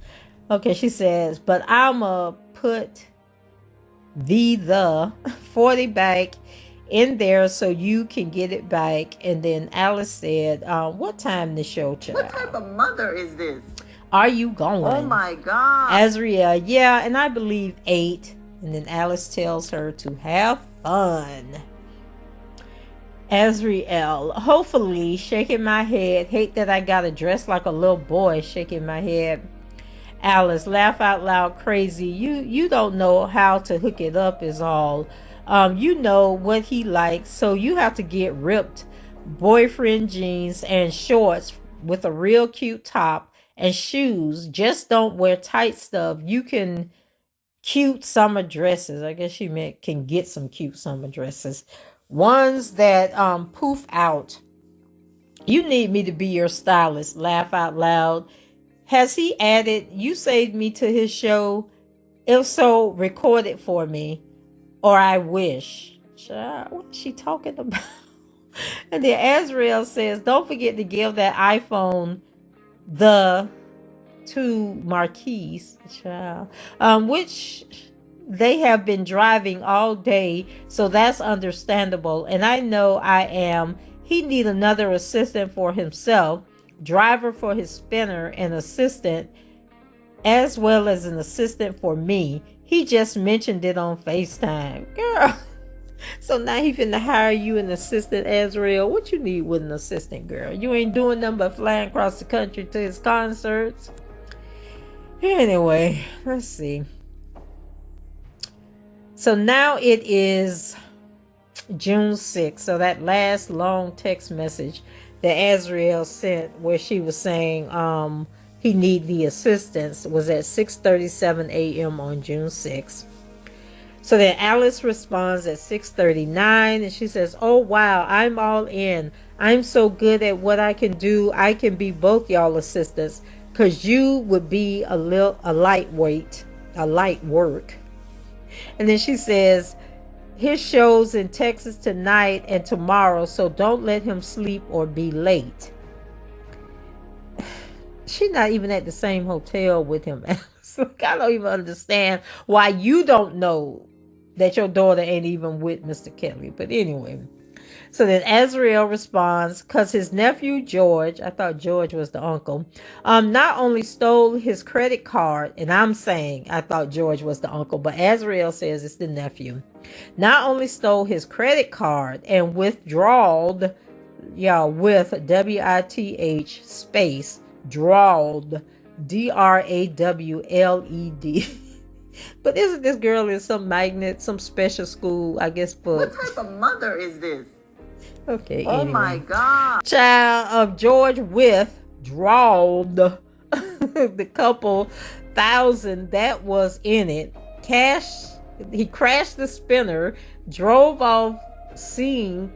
Okay, she says, but I'ma put the 40 back in there so you can get it back. And then Alice said, what time the show, child? What type of mother is this? Are you going? Oh my God. Azriel, yeah, and I believe 8. And then Alice tells her to have fun. Azriel, hopefully, shaking my head. Hate that I gotta dress like a little boy, shaking my head. Alice, laugh out loud, crazy. You don't know how to hook it up is all. You know what he likes, so you have to get ripped boyfriend jeans and shorts with a real cute top and shoes. Just don't wear tight stuff. You can cute summer dresses. I guess she meant can get some cute summer dresses. Ones that poof out. You need me to be your stylist. Laugh out loud. Has he added, you saved me to his show? If so, record it for me. Or I wish. Child, what is she talking about? And then Azriel says, don't forget to give that iPhone to Marquise, child, which they have been driving all day, so that's understandable. And I know I am. He need another assistant for himself, driver for his spinner, an assistant, as well as an assistant for me. He just mentioned it on FaceTime. Girl. So now he finna hire you an assistant, Azriel. What you need with an assistant, girl? You ain't doing nothing but flying across the country to his concerts. Anyway, let's see. So now it is June 6th. So that last long text message that Azriel sent where she was saying he need the assistance was at 6:37 a.m. on June 6th. So then Alice responds at 6:39 and she says, oh wow, I'm all in. I'm so good at what I can do. I can be both y'all assistants, because you would be a lightweight, a light work. And then she says, his show's in Texas tonight and tomorrow, so don't let him sleep or be late. She's not even at the same hotel with him. So I don't even understand why you don't know that your daughter ain't even with Mr. Kelly. But anyway. So then Azriel responds, because his nephew George, I thought George was the uncle, not only stole his credit card, and I'm saying I thought George was the uncle, but Azriel says it's the nephew, not only stole his credit card and withdrawed, with WITH space, drawled, DRAWLED. But isn't this girl in some magnet, some special school, I guess, for... What type of mother is this? Okay. Oh anyway. my God. Child of George withdrawed the couple thousand that was in it. He crashed the spinner, drove off scene.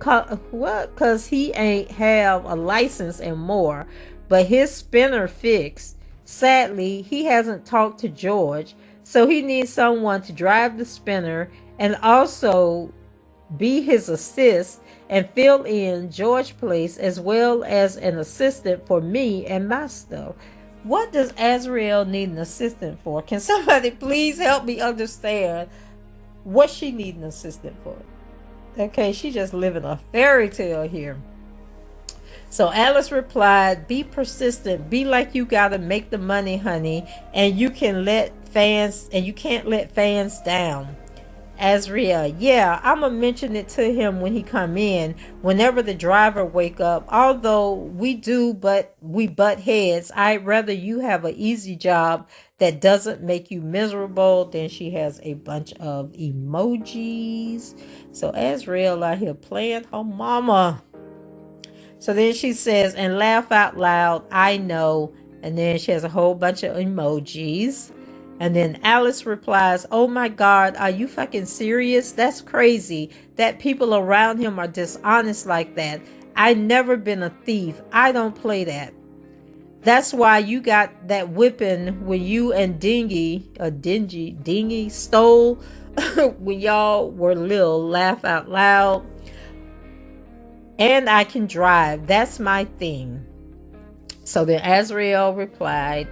What? Because he ain't have a license and more. But his spinner fixed. Sadly, he hasn't talked to George. So he needs someone to drive the spinner and also be his assist and fill in George place, as well as an assistant for me and my stuff. What does Azriel need an assistant for? Can somebody please help me understand what she need an assistant for? Okay, she just living a fairy tale here. So Alice replied, be persistent, be like you gotta make the money, honey, and you can't let fans down. Azriel, yeah, I'ma mention it to him when he come in, whenever the driver wake up. Although we butt heads, I'd rather you have an easy job that doesn't make you miserable. Then she has a bunch of emojis. So Azriel out here playing her mama. So then she says, and laugh out loud, I know. And then she has a whole bunch of emojis. And then Alice replies, oh my God, are you fucking serious? That's crazy that people around him are dishonest like that. I never been a thief. I don't play that. That's why you got that whipping when you and Dingy stole when y'all were little. Laugh out loud. And I can drive. That's my thing. So then Azriel replied,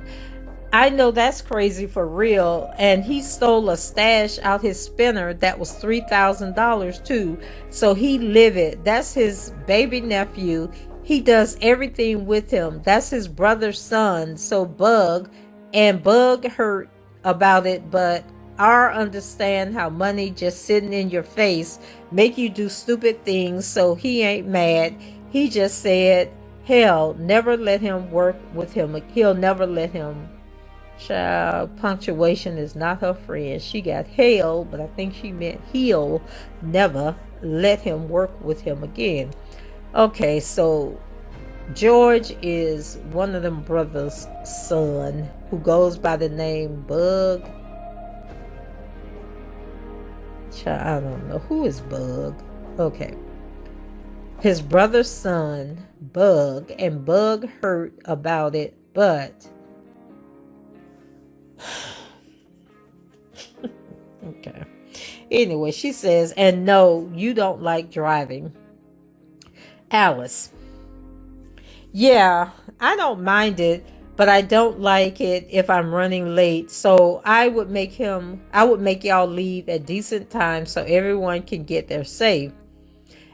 I know that's crazy for real. And he stole a stash out his spinner that was $3,000 too. So he livid. That's his baby nephew. He does everything with him. That's his brother's son. So Bug hurt about it, but R understand how money just sitting in your face make you do stupid things. So he ain't mad. He just said, hell, never let him work with him. He'll never let him. Child, punctuation is not her friend. She got hell, but I think she meant he'll never let him work with him again. Okay, so George is one of them brothers' son who goes by the name Bug. Child, I don't know. Who is Bug? Okay. His brother's son, Bug, and Bug hurt about it, but... Okay. Anyway, she says, and no, you don't like driving. Alice. Yeah, I don't mind it, but I don't like it if I'm running late. So I would make y'all leave at decent time so everyone can get there safe.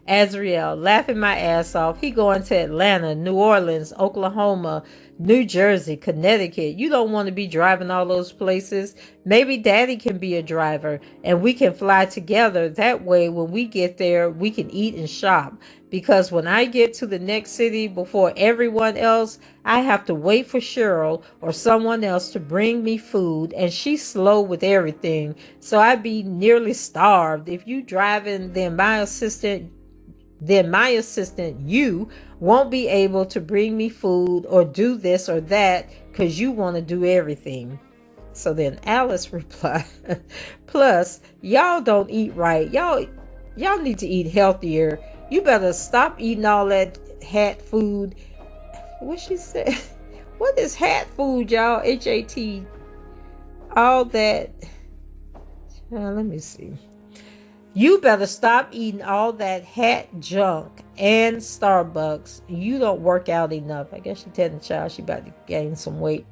Azriel, laughing my ass off. He going to Atlanta, New Orleans, Oklahoma, New Jersey, Connecticut. You don't want to be driving all those places. Maybe Daddy can be a driver and we can fly together. That way, when we get there, we can eat and shop. Because when I get to the next city before everyone else, I have to wait for Cheryl or someone else to bring me food, and she's slow with everything. So I'd be nearly starved. If you driving, then my assistant, you won't be able to bring me food or do this or that because you want to do everything. So then Alice replied, plus, y'all don't eat right. Y'all need to eat healthier. You better stop eating all that hat food. What she said? What is hat food, y'all? HAT. All that. Let me see. You better stop eating all that hat junk and Starbucks. You don't work out enough. I guess she telling the child she about to gain some weight.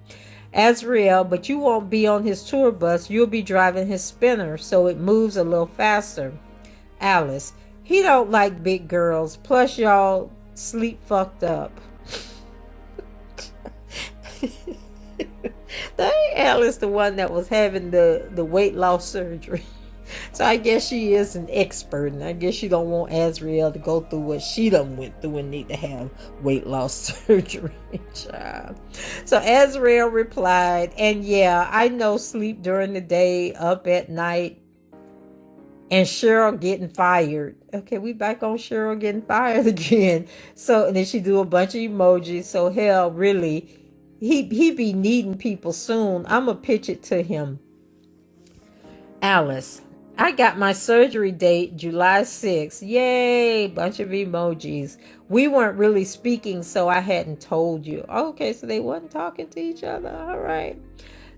Azriel, but you won't be on his tour bus. You'll be driving his spinner, so it moves a little faster. Alice, he don't like big girls. Plus, y'all sleep fucked up. That ain't Alice the one that was having the weight loss surgery. So I guess she is an expert, and I guess she don't want Azriel to go through what she done went through and need to have weight loss surgery. Child. So Azriel replied, and yeah, I know sleep during the day, up at night, and Cheryl getting fired. Okay, we back on Cheryl getting fired again. So, and then she do a bunch of emojis. So hell, really, he be needing people soon. I'ma pitch it to him. Alice, I got my surgery date July 6th. Yay, bunch of emojis. We weren't really speaking, so I hadn't told you. Okay, so they wasn't talking to each other. All right.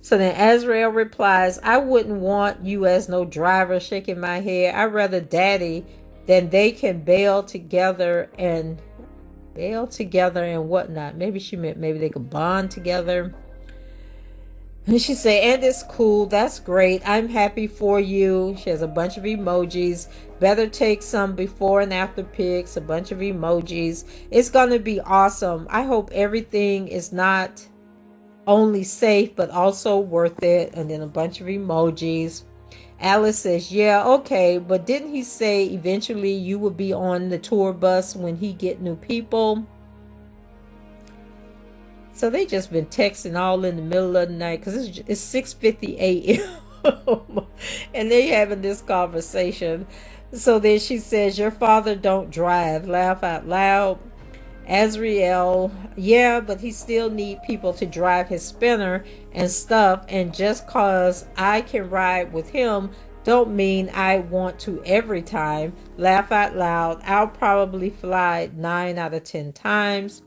So then Azriel replies, I wouldn't want you as no driver, shaking my head. I'd rather daddy than they can bail together and whatnot. Maybe she meant maybe they could bond together. And she said, and it's cool. That's great. I'm happy for you. She has a bunch of emojis. Better take some before and after pics. A bunch of emojis. It's going to be awesome. I hope everything is not only safe, but also worth it. And then a bunch of emojis. Alice says, yeah, okay. But didn't he say eventually you would be on the tour bus when he get new people? So they just been texting all in the middle of the night because it's 6:50 a.m. and they having this conversation. So then she says, your father don't drive. Laugh out loud. Azriel, yeah, but he still need people to drive his spinner and stuff. And just cause I can ride with him don't mean I want to every time. Laugh out loud. I'll probably fly 9 out of 10 times.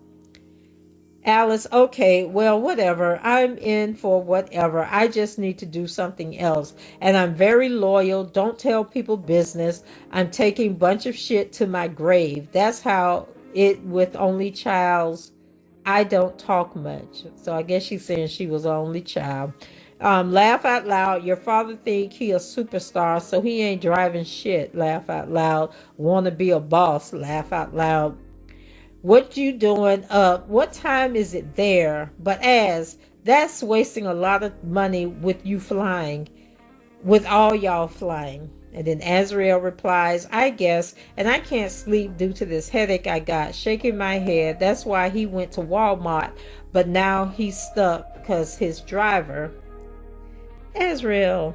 Alice, okay, well, whatever. I'm in for whatever. I just need to do something else. And I'm very loyal. Don't tell people business. I'm taking a bunch of shit to my grave. That's how it with only childs. I don't talk much. So I guess she's saying she was the only child. Laugh out loud. Your father think he a superstar, so he ain't driving shit. Laugh out loud. Want to be a boss. Laugh out loud. What you doing up? What time is it there? But as that's wasting a lot of money with you flying, with all y'all flying. And then Azriel replies, I guess, and I can't sleep due to this headache I got, shaking my head. That's why he went to Walmart, but now he's stuck because his driver, Azriel.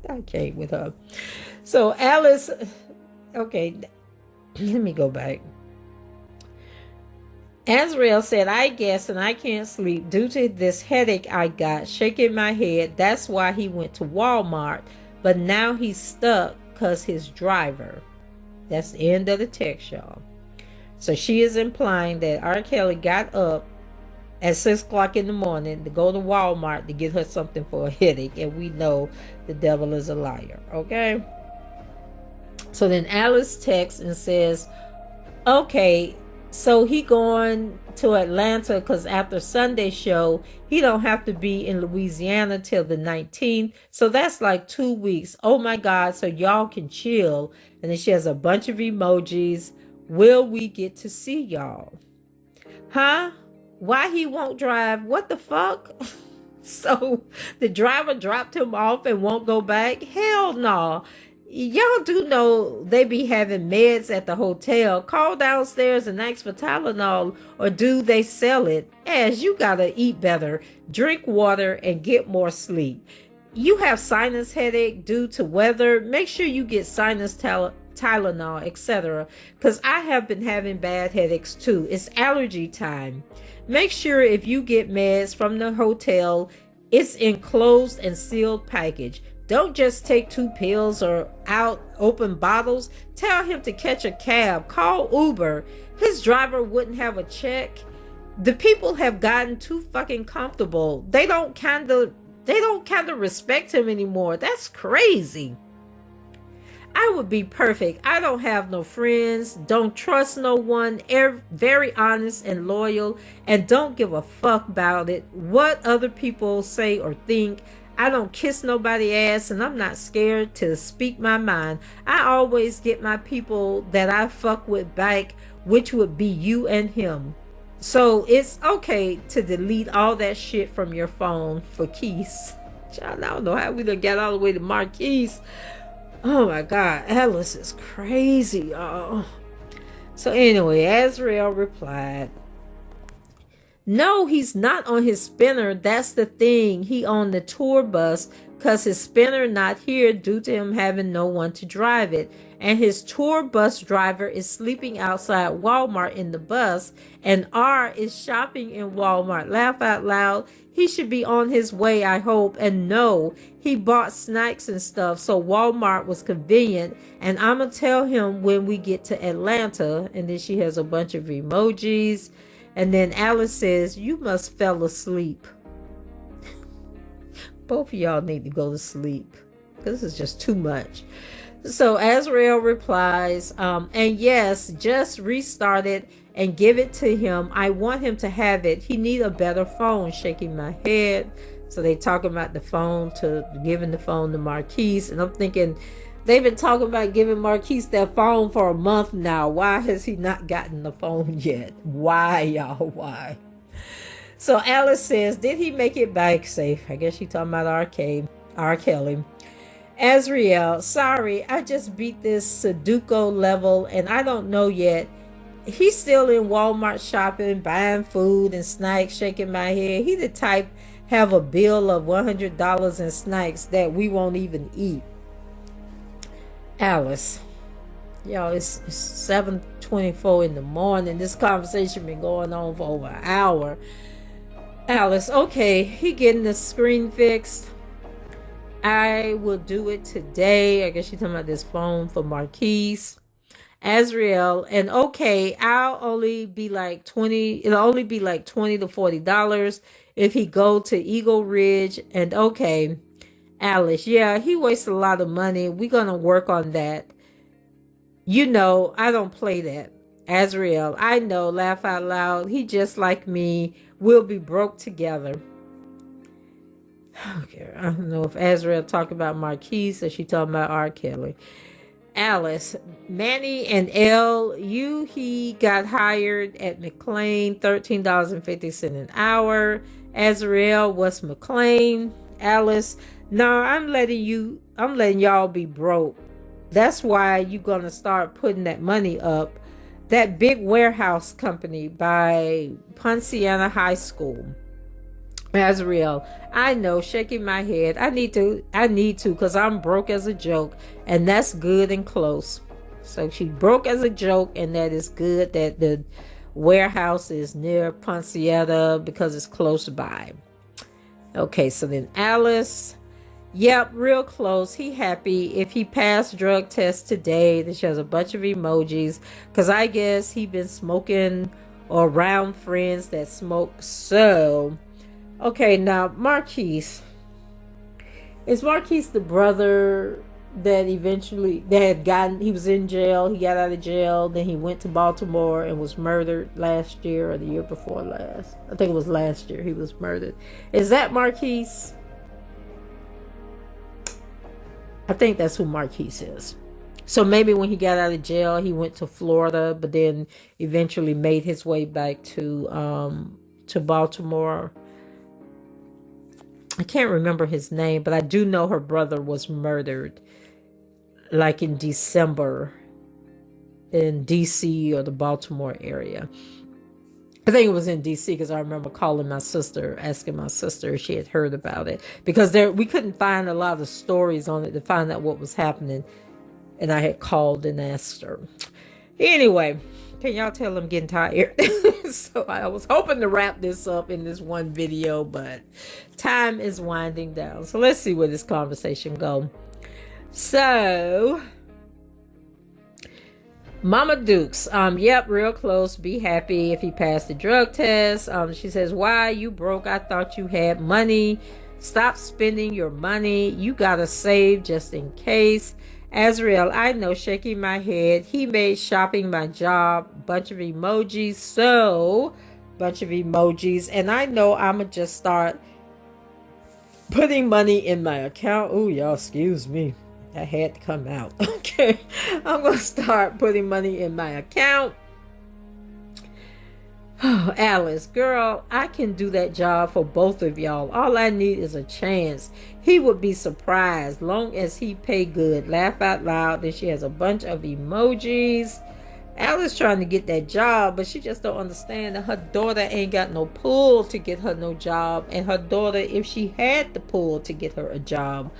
I can't with her. So Alice, okay. Let me go back. Azriel said, I guess, and I can't sleep due to this headache I got, shaking my head. That's why he went to Walmart, but now he's stuck because his driver. That's the end of the text, y'all. So she is implying that R. Kelly got up at 6 o'clock in the morning to go to Walmart to get her something for a headache, and we know the devil is a liar, okay? So then Alice texts and says, okay, so he going to Atlanta because after Sunday show, he don't have to be in Louisiana till the 19th. So that's like 2 weeks. Oh my God, so y'all can chill. And then she has a bunch of emojis. Will we get to see y'all? Huh? Why he won't drive? What the fuck? So the driver dropped him off and won't go back? Hell no. Y'all do know they be having meds at the hotel. Call downstairs and ask for Tylenol, or do they sell it? As you gotta eat better, drink water, and get more sleep. You have sinus headache due to weather. Make sure you get sinus Tylenol, etc. Because I have been having bad headaches too. It's allergy time. Make sure if you get meds from the hotel, It's enclosed and sealed package. Don't just take 2 pills or out open bottles. Tell him to catch a cab. Call Uber. His driver wouldn't have a check. The people have gotten too fucking comfortable. They don't kind of respect him anymore. That's crazy. I would be perfect. I don't have no friends, don't trust no one, very honest and loyal, and don't give a fuck about it, what other people say or think. I don't kiss nobody ass, and I'm not scared to speak my mind. I always get my people that I fuck with back, which would be you and him. So it's okay to delete all that shit from your phone for keys. Child, I don't know how we done got all the way to Marquise. Oh my God, Alice is crazy, y'all. So anyway, Azriel replied, no, he's not on his spinner. That's the thing. He on the tour bus because his spinner not here due to him having no one to drive it. And his tour bus driver is sleeping outside Walmart in the bus. And R is shopping in Walmart. Laugh out loud. He should be on his way, I hope. And no, he bought snacks and stuff. So Walmart was convenient. And I'm going to tell him when we get to Atlanta. And then she has a bunch of emojis. And then Alice says, you must fell asleep. Both of y'all need to go to sleep. This is just too much. So Azriel replies, and yes, just restart it and give it to him. I want him to have it. He need a better phone. Shaking my head. So they talking about the phone giving the phone to Marquise. And I'm thinking, they've been talking about giving Marquise that phone for a month now. Why has he not gotten the phone yet? Why, y'all? Why? So Alice says, did he make it back safe? I guess she's talking about R. Kelly. Azriel, sorry, I just beat this Sudoku level and I don't know yet. He's still in Walmart shopping, buying food and snacks, shaking my head. He the type have a bill of $100 in snacks that we won't even eat. Alice, y'all, it's 7:24 in the morning. This conversation been going on for over an hour. Alice, okay, he getting the screen fixed. I will do it today. I guess she's talking about this phone for Marquise. Azriel, and okay, it'll only be like $20 to $40 if he go to Eagle Ridge. And okay, Alice, yeah, he wastes a lot of money. We're gonna work on that. You know, I don't play that. Azriel, I know, laugh out loud. He just like me. We'll be broke together. Okay, I don't know if Azriel talking about Marquise or she talking about R. Kelly. Alice, Manny and he got hired at McLean, $13.50 an hour. Azriel, what's McLean? Alice, no, I'm letting y'all be broke. That's why you gonna start putting that money up. That big warehouse company by Ponciana High School. Azriel, I know, shaking my head. I need to because I'm broke as a joke, and that's good and close. So she broke as a joke, and that is good that the warehouse is near Ponciana because it's close by. Okay, so then Alice, yep, real close. He happy if he passed drug test today. Then she has a bunch of emojis because I guess he been smoking or around friends that smoke. So okay, now Marquise. Is Marquise the brother that he was in jail, he got out of jail, then he went to Baltimore and was murdered last year or the year before last? I think it was last year he was murdered. Is that Marquise? I think that's who Marquise is. So maybe when he got out of jail, he went to Florida, but then eventually made his way back to Baltimore. I can't remember his name, but I do know her brother was murdered like in December in DC or the Baltimore area. I think it was in DC because I remember calling my sister, asking my sister if she had heard about it, because we couldn't find a lot of stories on it to find out what was happening. And I had called and asked her. Anyway, can y'all tell I'm getting tired? So I was hoping to wrap this up in this one video, but time is winding down. So let's see where this conversation go. So Mama Dukes, yep, real close. Be happy if he passed the drug test. She says, why you broke? I thought you had money. Stop spending your money. You gotta save just in case. Azriel, I know, shaking my head. He made shopping my job. Bunch of emojis. So, bunch of emojis. And I know I'ma just start putting money in my account. Oh, y'all, excuse me. That had to come out. Okay. I'm going to start putting money in my account. Oh, Alice, girl, I can do that job for both of y'all. All I need is a chance. He would be surprised long as he pay good. Laugh out loud. Then she has a bunch of emojis. Alice trying to get that job, but she just don't understand that her daughter ain't got no pull to get her no job. And her daughter, if she had the pull to get her a job,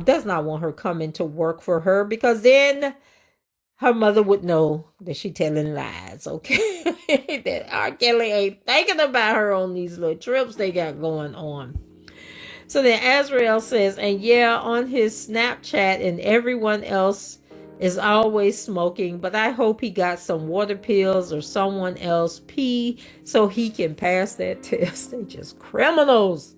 does not want her coming to work for her, because then her mother would know that she telling lies, okay? That R. Kelly ain't thinking about her on these little trips they got going on. So then Azriel says, and yeah, on his Snapchat and everyone else is always smoking, but I hope he got some water pills or someone else pee so he can pass that test. They just criminals.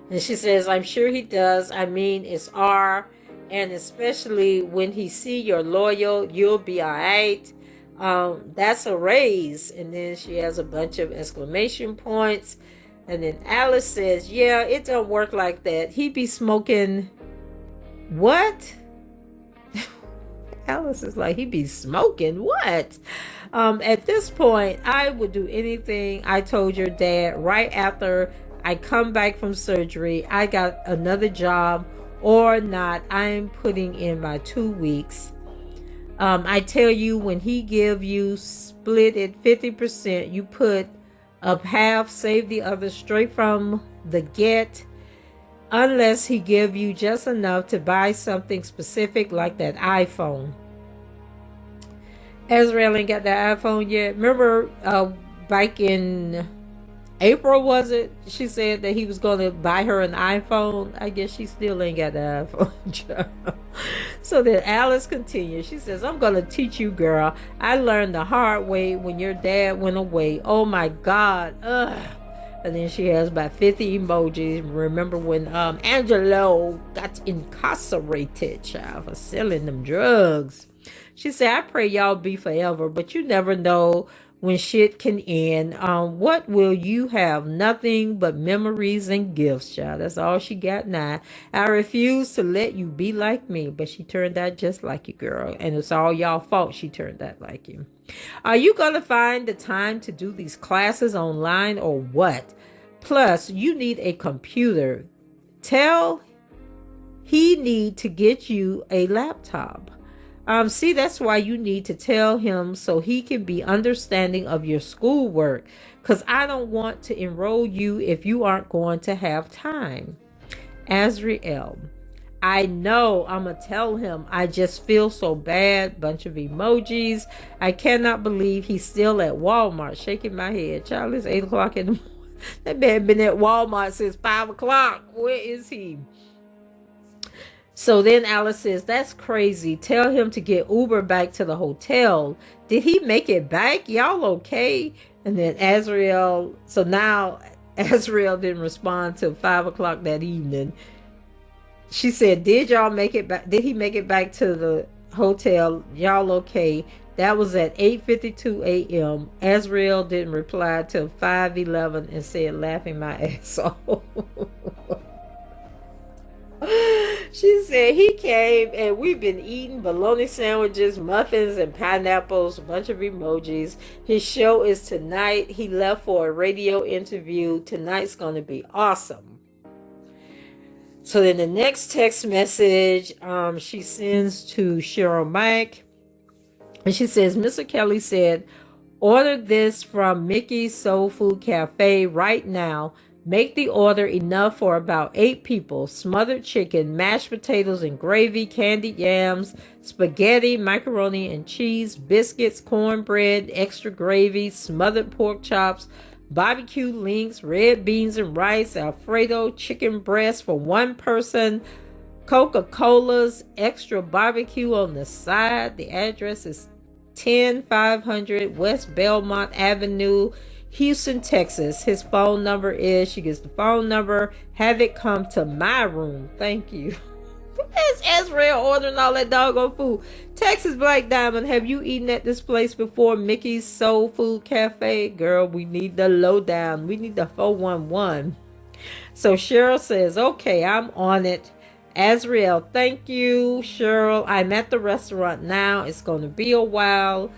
And she says, I'm sure he does. I mean, it's R. And especially when he see you're loyal, you'll be all right. That's a raise. And then she has a bunch of exclamation points. And then Alice says, yeah, it don't work like that. He be smoking. What? Alice is like, he be smoking what? At this point, I would do anything I told your dad right after I come back from surgery. I got another job or not. I'm putting in my 2 weeks. I tell you, when he give you, split it 50%. You put up half, save the other straight from the get. Unless he give you just enough to buy something specific like that iPhone. Azriel ain't got that iPhone yet. Remember back in April, was it? She said that he was going to buy her an iPhone. I guess she still ain't got the iPhone. So then Alice continues. She says, I'm going to teach you, girl. I learned the hard way when your dad went away. Oh my God. Ugh. And then she has about 50 emojis. Remember when Angelo got incarcerated, child, for selling them drugs. She said, I pray y'all be forever, but you never know when shit can end. What will you have? Nothing but memories and gifts, child. That's all she got now. I refuse to let you be like me, but she turned out just like you, girl. And it's all y'all fault she turned out like you. Are you going to find the time to do these classes online or what? Plus, you need a computer. Tell he need to get you a laptop. See, that's why you need to tell him so he can be understanding of your schoolwork. Because I don't want to enroll you if you aren't going to have time. Azriel, I know I'm going to tell him. I just feel so bad. Bunch of emojis. I cannot believe he's still at Walmart. Shaking my head. Child, it's 8 o'clock in the morning. That man been at Walmart since 5 o'clock. Where is he? So then Alice says, that's crazy. Tell him to get Uber back to the hotel. Did he make it back? Y'all okay? And then Azriel, so now Azriel didn't respond till 5 o'clock that evening. She said, did y'all make it back? Did he make it back to the hotel? Y'all okay? That was at 8:52 a.m. Azriel didn't reply till 5:11 and said, laughing my ass off. She said he came and we've been eating bologna sandwiches, muffins, and pineapples, a bunch of emojis. His show is tonight. He left for a radio interview. Tonight's going to be awesome. So then the next text message she sends to Cheryl Mike. And she says, Mr. Kelly said, order this from Mickey's Soul Food Cafe right now. Make the order enough for about 8 people. Smothered chicken, mashed potatoes and gravy, candied yams, spaghetti, macaroni and cheese, biscuits, cornbread, extra gravy, smothered pork chops, barbecue links, red beans and rice, Alfredo chicken breast for 1 person, Coca-Colas, extra barbecue on the side. The address is 10500 West Belmont Avenue, Houston, Texas. His phone number is, she gets the phone number, have it come to my room. Thank you. That's Azriel ordering all that doggone food. Texas Black Diamond, have you eaten at this place before? Mickey's Soul Food Cafe? Girl, we need the lowdown. We need the 411. So Cheryl says, okay, I'm on it. Azriel, thank you. Cheryl, I'm at the restaurant now. It's going to be a while.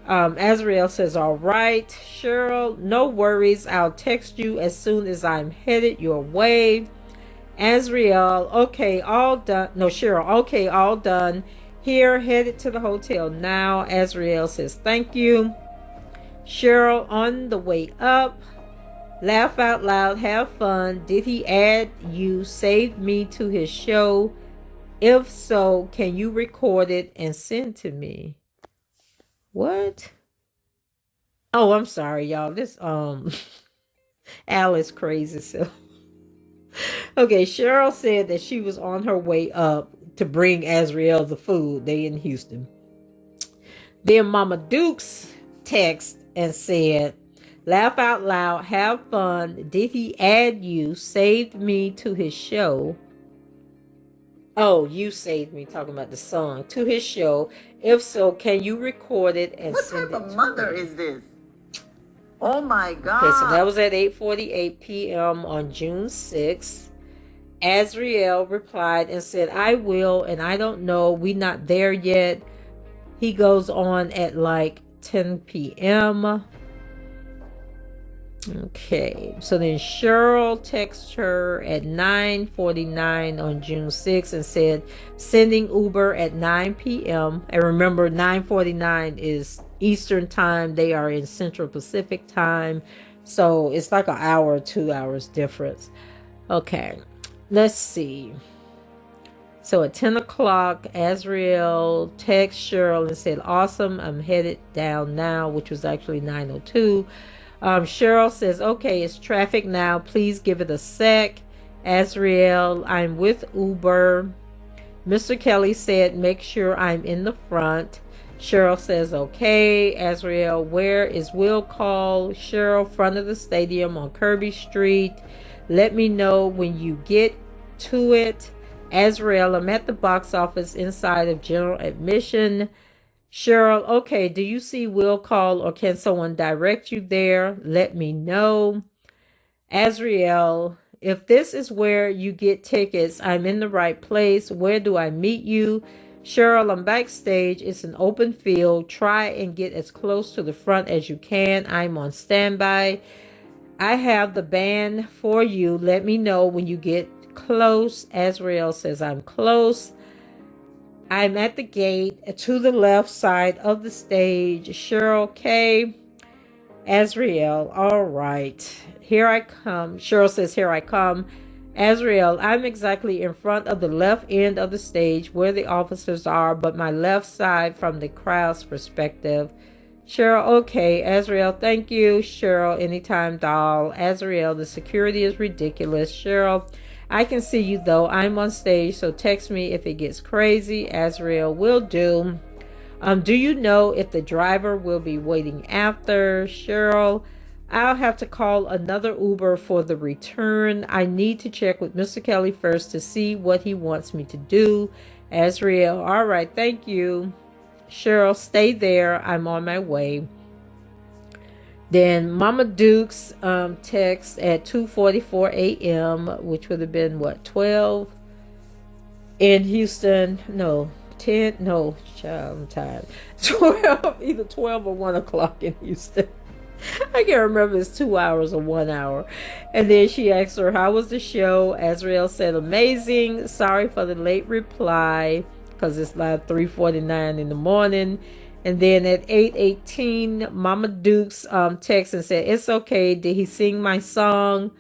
Azriel says, all right. Cheryl, no worries. I'll text you as soon as I'm headed your way. Azriel, okay, all done. No, Cheryl, okay, all done. Here, headed to the hotel now. Azriel says, thank you. Cheryl, on the way up. Laugh out loud, have fun. Did he add you, saved me to his show? If so, can you record it and send to me? What? Oh, I'm sorry, y'all. This Al is crazy. So okay, Cheryl said that she was on her way up to bring Azriel the food. They in Houston. Then Mama Dukes text and said, laugh out loud, have fun. Did he add you, saved me to his show? Oh, you saved me, talking about the song, to his show. If so, can you record it and send it to me? What type of mother is this? Oh my God. Okay, so that was at 8:48 p.m. on June 6th. Azriel replied and said, I will, and I don't know, we not there yet. He goes on at like 10 p.m. Okay, so then Cheryl texts her at 9:49 on June 6th and said, sending Uber at 9 p.m. And remember, 9:49 is Eastern time. They are in Central Pacific time. So it's like an hour or 2 hours difference. Okay, let's see. So at 10 o'clock, Azriel texts Cheryl and said, awesome, I'm headed down now, which was actually 9:02. Cheryl says, okay, it's traffic now. Please give it a sec. Azriel, I'm with Uber. Mr. Kelly said, make sure I'm in the front. Cheryl says, okay. Azriel, where is Will call? Cheryl, front of the stadium on Kirby Street. Let me know when you get to it. Azriel, I'm at the box office inside of general admission. Cheryl, okay, do you see Will call or can someone direct you there? Let me know. Azriel, if this is where you get tickets, I'm in the right place. Where do I meet you? Cheryl, I'm backstage. It's an open field. Try and get as close to the front as you can. I'm on standby. I have the band for you. Let me know when you get close. Azriel says, I'm close. I'm at the gate to the left side of the stage. Cheryl, okay. Azriel, all right. Here I come. Cheryl says, here I come. Azriel, I'm exactly in front of the left end of the stage where the officers are, but my left side from the crowd's perspective. Cheryl, okay. Azriel, thank you. Cheryl, anytime, doll. Azriel, the security is ridiculous. Cheryl, I can see you though. I'm on stage, so text me if it gets crazy. Azriel, will do. Do you know if the driver will be waiting after? Cheryl, I'll have to call another Uber for the return. I need to check with Mr. Kelly first to see what he wants me to do. Azriel, all right, thank you. Cheryl, stay there. I'm on my way. Then Mama Duke's text at 2:44 a.m., which would have been what, 12 in Houston? No, 10. No, child, I'm tired. 12, either 12 or 1 o'clock in Houston. I can't remember if it's 2 hours or 1 hour. And then she asked her, how was the show? Azriel said, amazing. Sorry for the late reply because it's like 3:49 in the morning. And then at 8:18, Mama Dukes text and said, it's okay. Did he sing my song?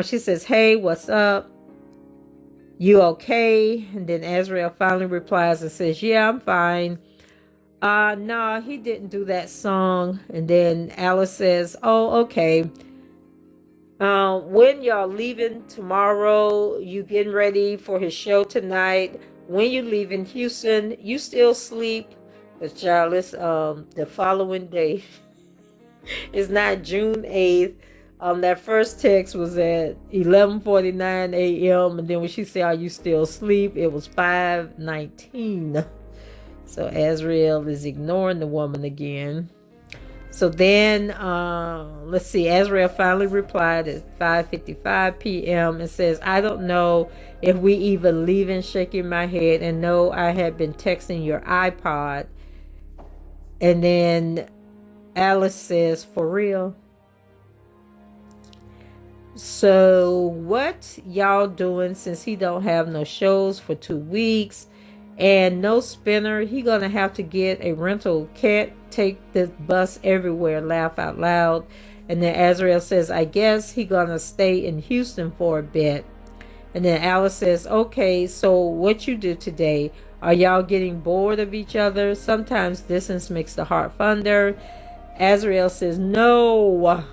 She says, hey, what's up? You okay? And then Azriel finally replies and says, yeah, I'm fine. Nah, he didn't do that song. And then Alice says, oh, okay. When y'all leaving tomorrow, you getting ready for his show tonight. When you leaving Houston, you still sleep. But childless, the following day is not June 8th. That first text was at 11:49 a.m. And then when she said, are you still asleep? It was 5:19. So Azriel is ignoring the woman again. So then, let's see, Azriel finally replied at 5:55 p.m. and says, I don't know if we even leaving, shaking my head, and no, I had been texting your iPod. And then Alice says, for real? So what y'all doing since he don't have no shows for 2 weeks? And no spinner, he gonna have to get a rental. Can't take this bus everywhere. Laugh out loud. And then Azriel says, I guess he gonna stay in Houston for a bit. And then Alice says, okay, so what you do today? Are y'all getting bored of each other? Sometimes distance makes the heart fonder. Azriel says, no.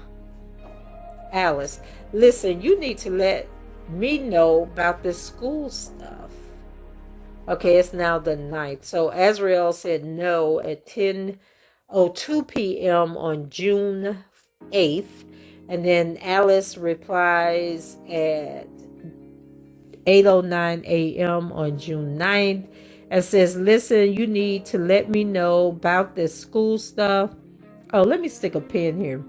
Alice, listen, you need to let me know about this school stuff. Okay, it's now the 9th. So Azriel said no at 10:02 p.m. on June 8th. And then Alice replies at 8:09 a.m. on June 9th and says, listen, you need to let me know about this school stuff. Oh, let me stick a pin here.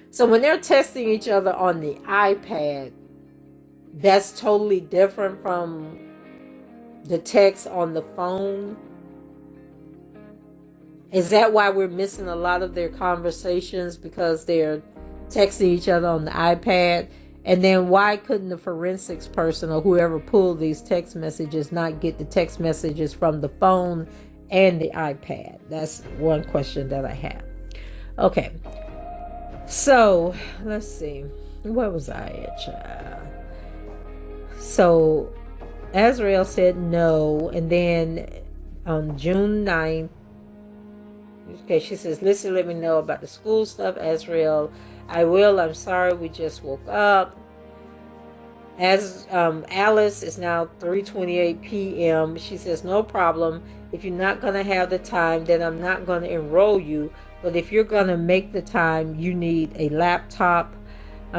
So when they're texting each other on the iPad, that's totally different from the text on the phone. Is that why we're missing a lot of their conversations? Because they're texting each other on the iPad? And then why couldn't the forensics person or whoever pulled these text messages not get the text messages from the phone and the iPad? That's one question that I have. Okay. So, let's see. Where was I at, child? So, Azriel said no, and then on June 9th, okay, she says, listen, let me know about the school stuff. Azriel, I will, I'm sorry, we just woke up. As Alice, is now 3:28 p.m. She says, no problem. If you're not going to have the time, then I'm not going to enroll you. But if you're going to make the time, you need a laptop.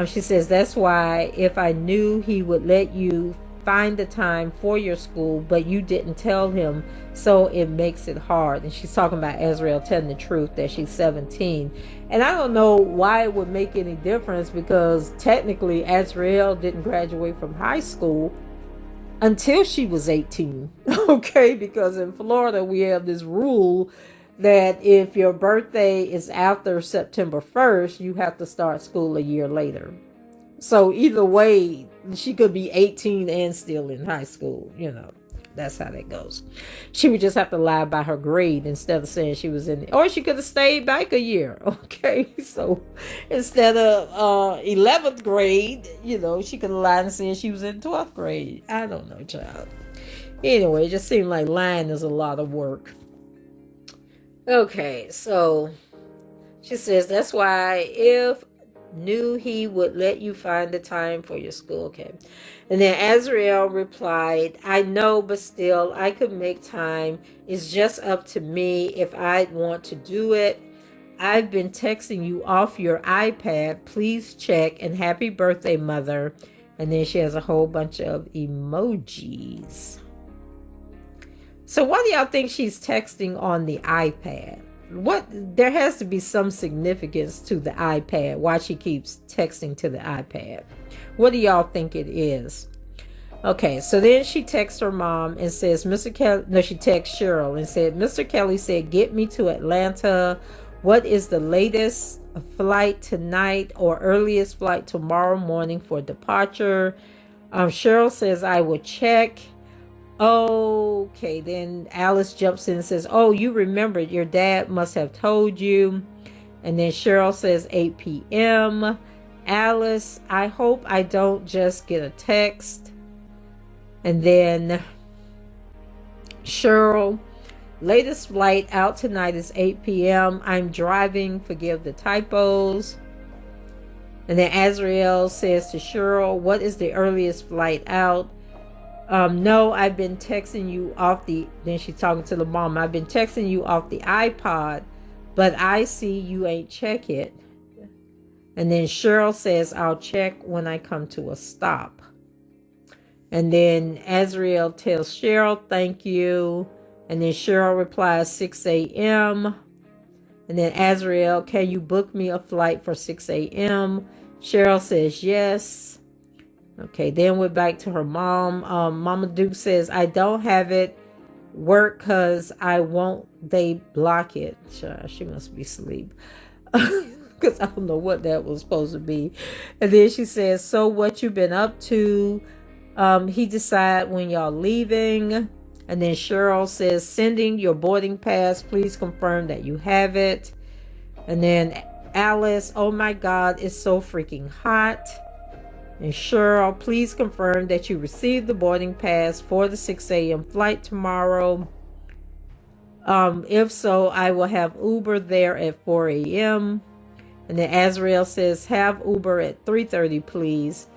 She says, that's why if I knew he would let you find the time for your school, but you didn't tell him, so it makes it hard. And she's talking about Azriel telling the truth that she's 17. And I don't know why it would make any difference, because technically Azriel didn't graduate from high school until she was 18. Okay, because in Florida we have this rule that if your birthday is after September 1st, you have to start school a year later. So either way, she could be 18 and still in high school. You know, that's how that goes. She would just have to lie about her grade instead of saying she was in, or she could have stayed back a year. Okay, so instead of 11th grade, you know, she could have lied and said she was in 12th grade. I don't know, child. Anyway, it just seemed like lying is a lot of work. Okay, so she says, that's why if knew he would let you find the time for your school. Okay. And then Azriel replied, I know, but still, I could make time. It's just up to me if I'd want to do it. I've been texting you off your iPad. Please check, and happy birthday, mother. And then she has a whole bunch of emojis. So why do y'all think she's texting on the iPad? There has to be some significance to the iPad, why she keeps texting to the iPad. What do y'all think it is? Okay, so then she texts her mom and says, she texts Cheryl and said, Mr. Kelly said, get me to Atlanta. What is the latest flight tonight or earliest flight tomorrow morning for departure? Cheryl says, I will check. Okay, then Alice jumps in and says, oh, you remembered, your dad must have told you. And then Cheryl says 8 p.m. Alice, I hope I don't just get a text. And then Cheryl, latest flight out tonight is 8 p.m. I'm driving, forgive the typos. And then Azriel says to Cheryl, what is the earliest flight out? No, I've been texting you off the, then she's talking to the mom, I've been texting you off the iPod, but I see you ain't check it. And then Cheryl says, I'll check when I come to a stop. And then Azriel tells Cheryl, thank you. And then Cheryl replies, 6 a.m. And then Azriel, can you book me a flight for 6 a.m.? Cheryl says yes. Okay, then we're back to her mom. Mama Duke says, I don't have it work because I won't, they block it. She must be asleep. Because I don't know what that was supposed to be. And then she says, so what you been up to? He decide when y'all leaving. And then Cheryl says, sending your boarding pass. Please confirm that you have it. And then Alice, oh my God, it's so freaking hot. And Cheryl, please confirm that you received the boarding pass for the 6 a.m. flight tomorrow. If so, I will have Uber there at 4 a.m. And then Azriel says, have Uber at 3:30, please.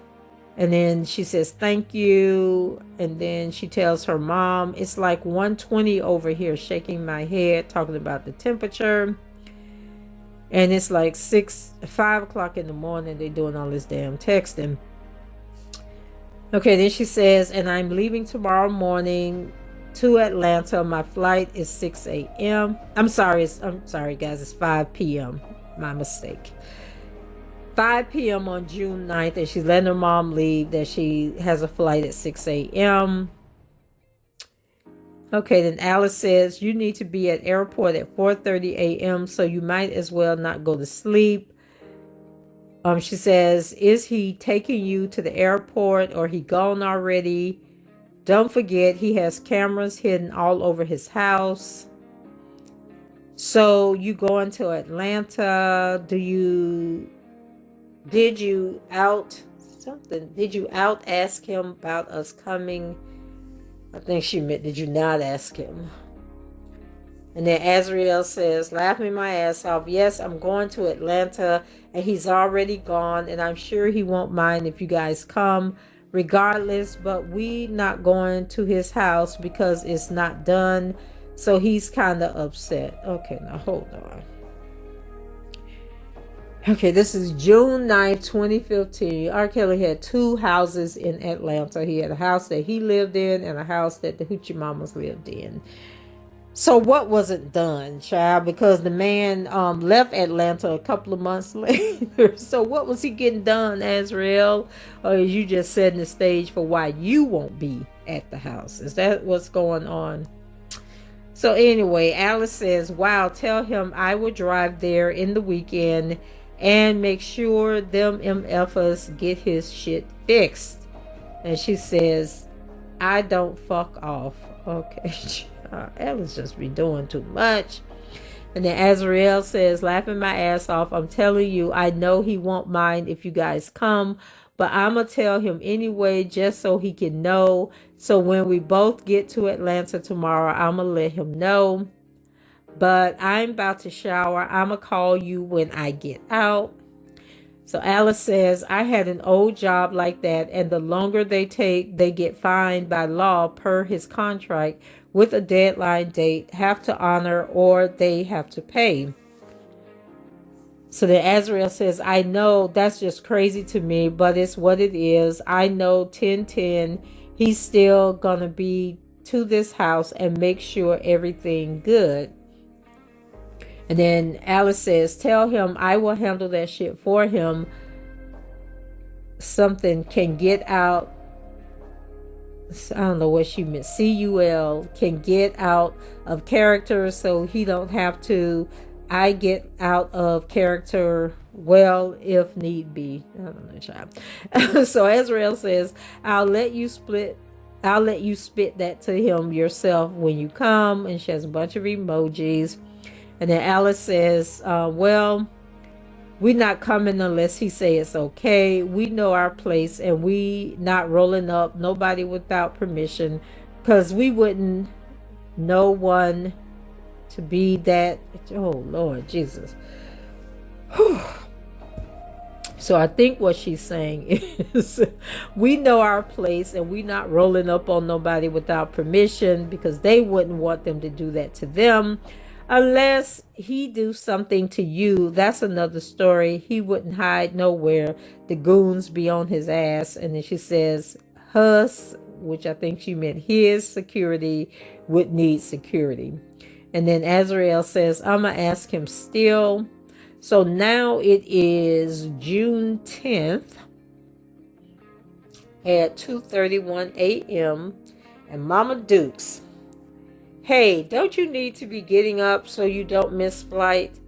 And then she says, thank you. And then she tells her mom, it's like 120 over here, shaking my head, talking about the temperature. And it's like 5 o'clock in the morning. They're doing all this damn texting. Okay, then she says, and I'm leaving tomorrow morning to Atlanta. My flight is 6 a.m. I'm sorry, guys. It's 5 p.m. My mistake. 5 p.m. on June 9th, and she's letting her mom leave, that she has a flight at 6 a.m. Okay, then Alice says, you need to be at airport at 4:30 a.m., so you might as well not go to sleep. She says, is he taking you to the airport or he gone already? Don't forget, he has cameras hidden all over his house. So you going to Atlanta? Did you out ask him about us coming? I think she meant, did you not ask him? And then Azriel says, laughing my ass off, yes, I'm going to Atlanta and he's already gone and I'm sure he won't mind if you guys come regardless, but we not going to his house because it's not done. So he's kind of upset. Okay, now hold on. Okay, this is June 9th, 2015. R. Kelly had 2 houses in Atlanta. He had a house that he lived in and a house that the Hoochie Mamas lived in. So what wasn't done, child? Because the man left Atlanta a couple of months later. So what was he getting done, Azriel? Or is you just setting the stage for why you won't be at the house? Is that what's going on? So anyway, Alice says, wow, tell him I will drive there in the weekend and make sure them MFers get his shit fixed. And she says, I don't fuck off. Okay. Alice just be doing too much. And then Azriel says, laughing my ass off, I'm telling you, I know he won't mind if you guys come, but I'm going to tell him anyway, just so he can know. So when we both get to Atlanta tomorrow, I'm going to let him know. But I'm about to shower. I'm going to call you when I get out. So Alice says, I had an old job like that, and the longer they take, they get fined by law per his contract with a deadline date, have to honor, or they have to pay. So then Azriel says, I know that's just crazy to me, but it's what it is. I know 10-10, he's still going to be to this house and make sure everything good. And then Alice says, tell him I will handle that shit for him. Something can get out. I don't know what she meant. CUL can get out of character, so he don't have to. I get out of character, well, if need be. I don't know, child. So Azriel says, I'll let you spit that to him yourself when you come. And she has a bunch of emojis. And then Alice says, well, We not coming unless he say it's okay. We know our place, and we not rolling up nobody without permission, because we wouldn't know one to be that. Oh Lord Jesus. So I think what she's saying is we know our place, and we not rolling up on nobody without permission, because they wouldn't want them to do that to them. Unless he do something to you, that's another story. He wouldn't hide nowhere. The goons be on his ass. And then she says, Hus, which I think she meant his security, would need security. And then Azriel says, I'm going to ask him still. So now it is June 10th at 2:31 a.m. And Mama Dukes, hey, don't you need to be getting up so you don't miss fight?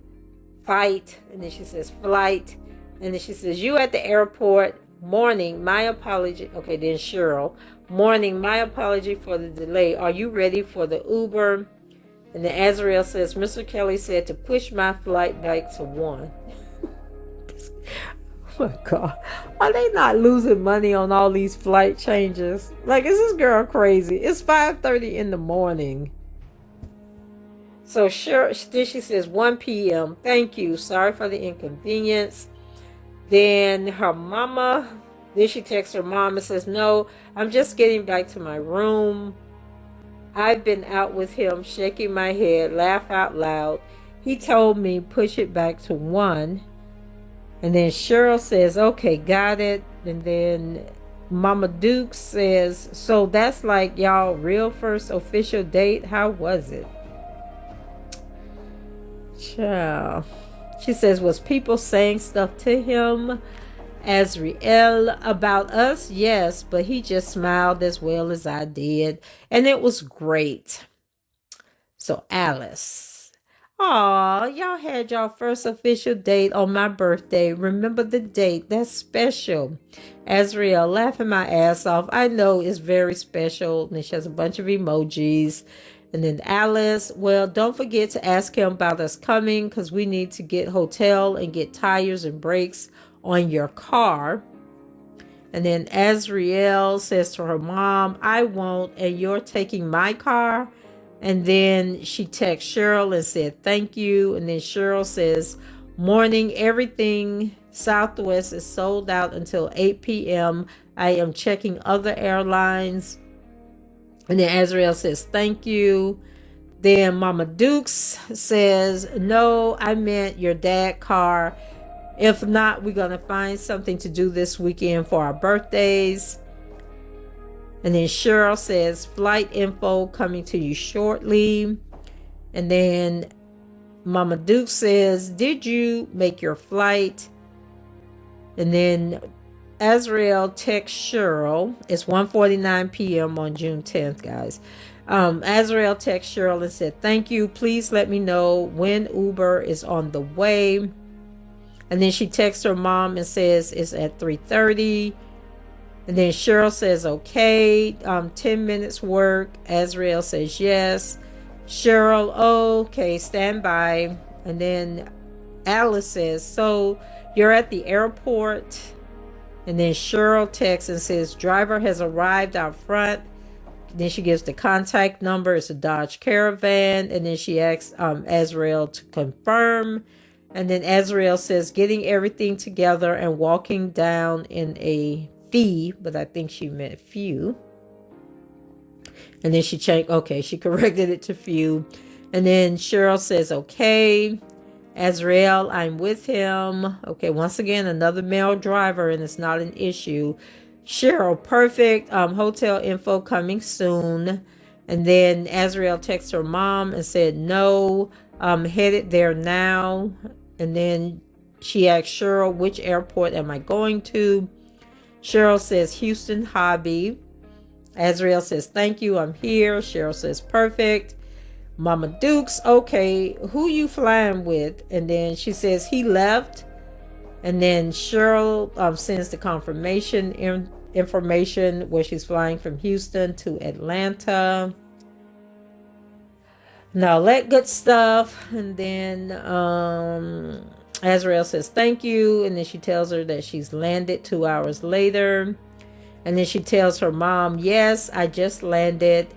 And then she says, flight. And then she says, you at the airport. Morning, my apology. Okay, then Cheryl. Morning, my apology for the delay. Are you ready for the Uber? And then Azriel says, Mr. Kelly said to push my flight back to 1. Oh my God. Are they not losing money on all these flight changes? Like, is this girl crazy? It's 5:30 in the morning. So sure, then she says 1 p.m. Thank you. Sorry for the inconvenience. Then her mama, then she texts her mom and says, no, I'm just getting back to my room. I've been out with him, shaking my head, laugh out loud. He told me push it back to 1. And then Cheryl says, okay, got it. And then Mama Duke says, so that's like y'all real first official date? How was it? Child. She says, was people saying stuff to him? Azriel, about us? Yes, but he just smiled as well as I did. And it was great. So Alice. Aw, y'all had y'all first official date on my birthday. Remember the date. That's special. Azriel, laughing my ass off. I know it's very special. And she has a bunch of emojis. And then Alice, well, don't forget to ask him about us coming, because we need to get hotel and get tires and brakes on your car. And then Azriel says to her mom, I won't, and you're taking my car. And then she texts Cheryl and said thank you. And then Cheryl says, morning, everything Southwest is sold out until 8 p.m. I am checking other airlines. And then Azriel says thank you. Then Mama Dukes says, no, I meant your dad car. If not, we're going to find something to do this weekend for our birthdays. And then Cheryl says, flight info coming to you shortly. And then Mama Duke says, did you make your flight? And then Azriel texts Cheryl. It's 1:49 p.m. on June 10th, guys. Azriel texts Cheryl and said, thank you. Please let me know when Uber is on the way. And then she texts her mom and says it's at 3:30. And then Cheryl says, okay, 10 minutes work. Azriel says yes. Cheryl, okay, stand by. And then Alice says, so you're at the airport? And then Cheryl texts and says, driver has arrived out front. Then she gives the contact number. It's a Dodge Caravan. And then she asks Azriel to confirm. And then Azriel says, getting everything together and walking down in a fee, but I think she meant few. And then she corrected it to few. And then Cheryl says, okay. Azriel, I'm with him. Okay, once again, another male driver, and it's not an issue. Cheryl, perfect. Hotel info coming soon. And then Azriel texts her mom and said, no, I'm headed there now. And then she asked Cheryl, which airport am I going to? Cheryl says, Houston Hobby. Azriel says, thank you, I'm here. Cheryl says, perfect. Mama Dukes, okay, who you flying with? And then she says, he left. And then Cheryl sends the confirmation information where she's flying from Houston to Atlanta. Now, that good stuff. And then Azriel says thank you, and then she tells her that she's landed 2 hours later. And then she tells her mom, yes, I just landed.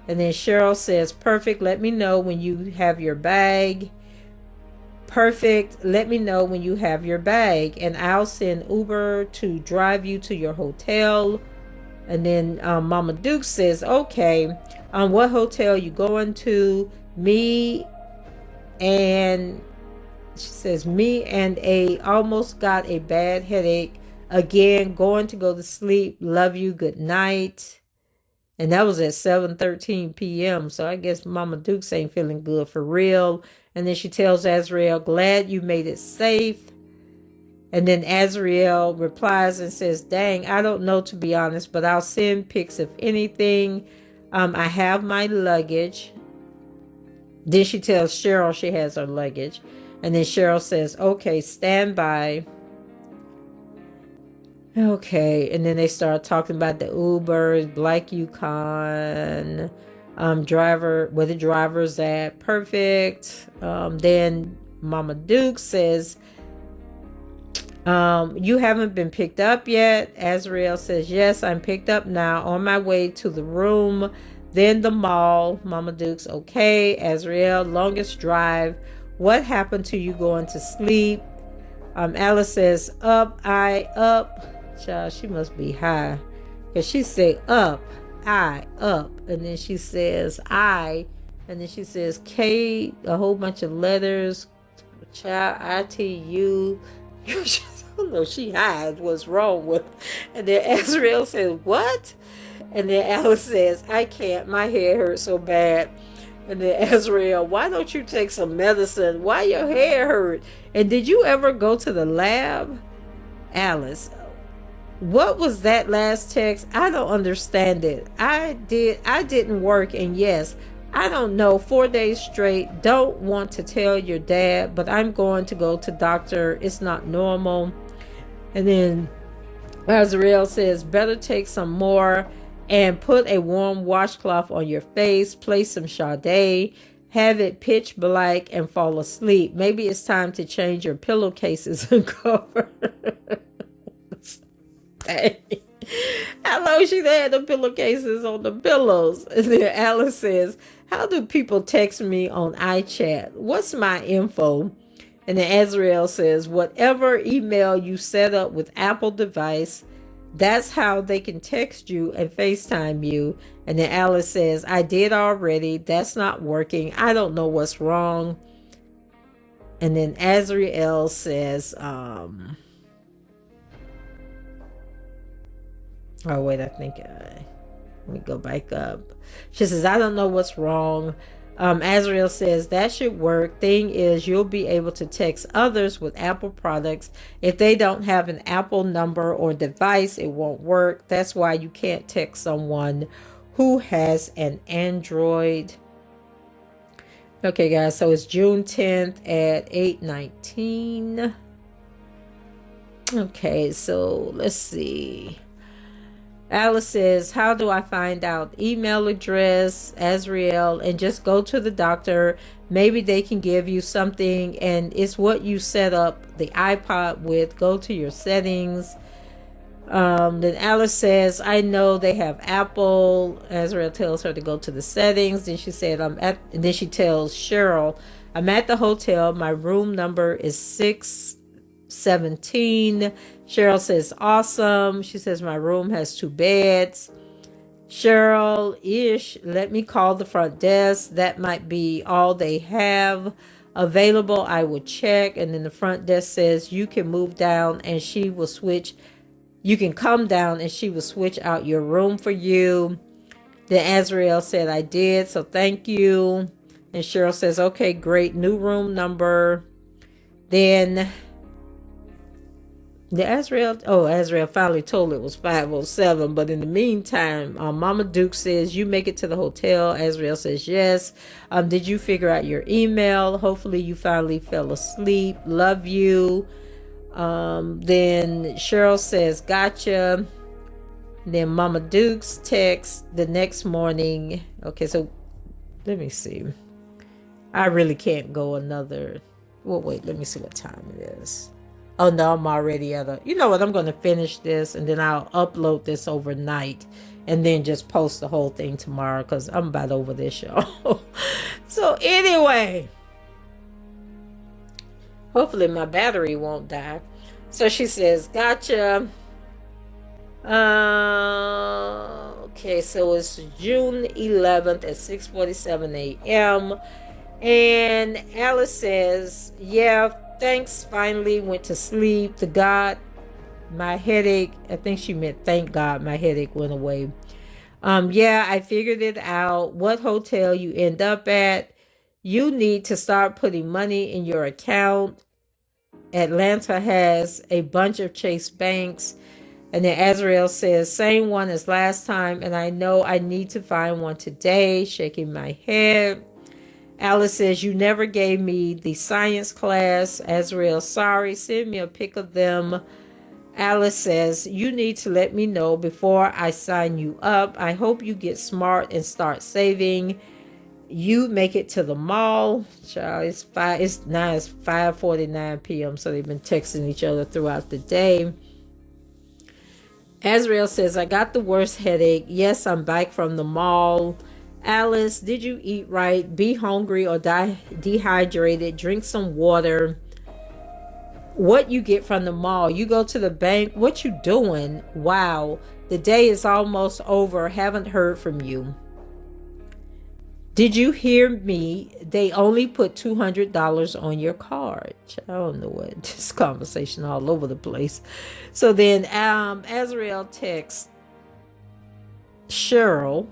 And then Cheryl says, perfect, let me know when you have your bag. Perfect, let me know when you have your bag, and I'll send Uber to drive you to your hotel. And then Mama Duke says, okay, what hotel you going to? Me and she says, me and A almost got a bad headache. Again, going to go to sleep. Love you. Good night. And that was at 7:13 p.m. So I guess Mama Dukes ain't feeling good for real. And then she tells Azriel, glad you made it safe. And then Azriel replies and says, dang, I don't know, to be honest, but I'll send pics if anything. I have my luggage. Then she tells Cheryl she has her luggage. And then Cheryl says, okay, stand by. Okay, and then they start talking about the Ubers, Black Yukon, driver, where the driver's at. Perfect. Then Mama Duke says, you haven't been picked up yet. Azriel says, yes, I'm picked up now, on my way to the room. Then the mall. Mama Duke's okay. Azriel, longest drive. What happened to you going to sleep? Alice says, up. Child, she must be high, because she say up, up, and then she says I, and then she says K, a whole bunch of letters, child, ITU. I don't know, she high. What's wrong with? And then Azriel says what? And then Alice says, I can't, my hair hurts so bad. And then Azriel, why don't you take some medicine? Why your hair hurt? And did you ever go to the lab? Alice, what was that last text? I don't understand it. I didn't work, and yes, I don't know, 4 days straight. Don't want to tell your dad, but I'm going to go to doctor. It's not normal. And then Azriel says, better take some more and put a warm washcloth on your face. Play some Sade. Have it pitch black and fall asleep. Maybe it's time to change your pillowcases and cover. How long she had the pillowcases on the pillows? And then Alice says, how do people text me on iChat? What's my info? And then Azriel says, whatever email you set up with Apple device, that's how they can text you and FaceTime you. And then Alice says, I did already. That's not working. I don't know what's wrong. And then Azriel says, oh, wait, I think, let me go back up. She says, I don't know what's wrong. Azriel says, that should work. Thing is, you'll be able to text others with Apple products. If they don't have an Apple number or device, it won't work. That's why you can't text someone who has an Android. Okay, guys, so it's June 10th at 8:19. Okay, so let's see. Alice says, how do I find out? Email address, Azriel, and just go to the doctor. Maybe they can give you something, and it's what you set up the iPod with. Go to your settings. Then Alice says, I know they have Apple. Azriel tells her to go to the settings. Then she said, and then she tells Cheryl, I'm at the hotel. My room number is 617. Cheryl says, awesome. She says, my room has 2 beds. Cheryl, let me call the front desk. That might be all they have available. I will check. And then the front desk says, you can move down and she will switch. You can come down and she will switch out your room for you. Then Azriel said, I did. So thank you. And Cheryl says, okay, great. New room number. Then Azriel finally told her it was 507. But in the meantime, Mama Duke says, you make it to the hotel. Azriel says, yes. Did you figure out your email? Hopefully you finally fell asleep. Love you. Then Cheryl says, gotcha. Then Mama Duke's text the next morning. Okay, so let me see. I really can't go another Well, wait, let me see what time it is. Oh no, I'm already at you know what, I'm going to finish this and then I'll upload this overnight and then just post the whole thing tomorrow because I'm about over this, y'all. So anyway, hopefully my battery won't die. So she says, gotcha. Okay, so it's June 11th at 6:47 a.m. And Alice says, yeah, thanks, finally went to sleep. To God, my headache, I think she meant thank God my headache went away. Yeah, I figured it out. What hotel you end up at, you need to start putting money in your account. Atlanta has a bunch of Chase banks. And then Azriel says, same one as last time, and I know I need to find one today, shaking my head. Alice says, you never gave me the science class. Azriel, sorry, send me a pic of them. Alice says, you need to let me know before I sign you up. I hope you get smart and start saving. You make it to the mall. Child, it's 5:49 p.m. So they've been texting each other throughout the day. Azriel says, I got the worst headache. Yes, I'm back from the mall. Alice, did you eat right? Be hungry or dehydrated. Drink some water. What you get from the mall? You go to the bank. What you doing? Wow. The day is almost over. Haven't heard from you. Did you hear me? They only put $200 on your card. I don't know what, this conversation all over the place. So then Azriel texts Cheryl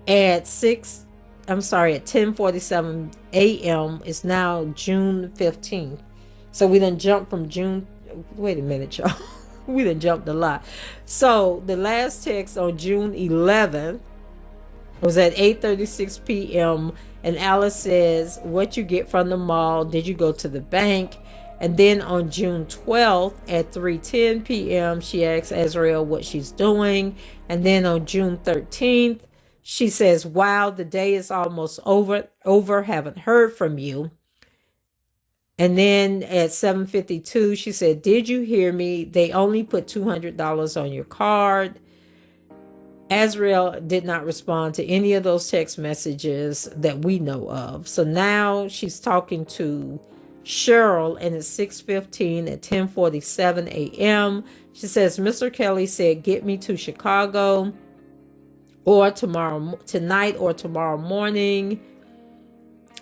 at 10:47 a.m. It's now June 15th. So we done jumped from June. Wait a minute, y'all. We done jumped a lot. So the last text on June 11th was at 8:36 p.m. and Alice says, what you get from the mall? Did you go to the bank? And then on June 12th at 3:10 p.m. she asks Azriel what she's doing. And then on June 13th she says, wow, the day is almost over, haven't heard from you. And then at 7:52 she said, did you hear me? They only put $200 on your card. Azriel did not respond to any of those text messages that we know of. So now she's talking to Cheryl, and it's 6:15 at 10:47 a.m. She says, Mr. Kelly said, get me to Chicago or tonight or tomorrow morning.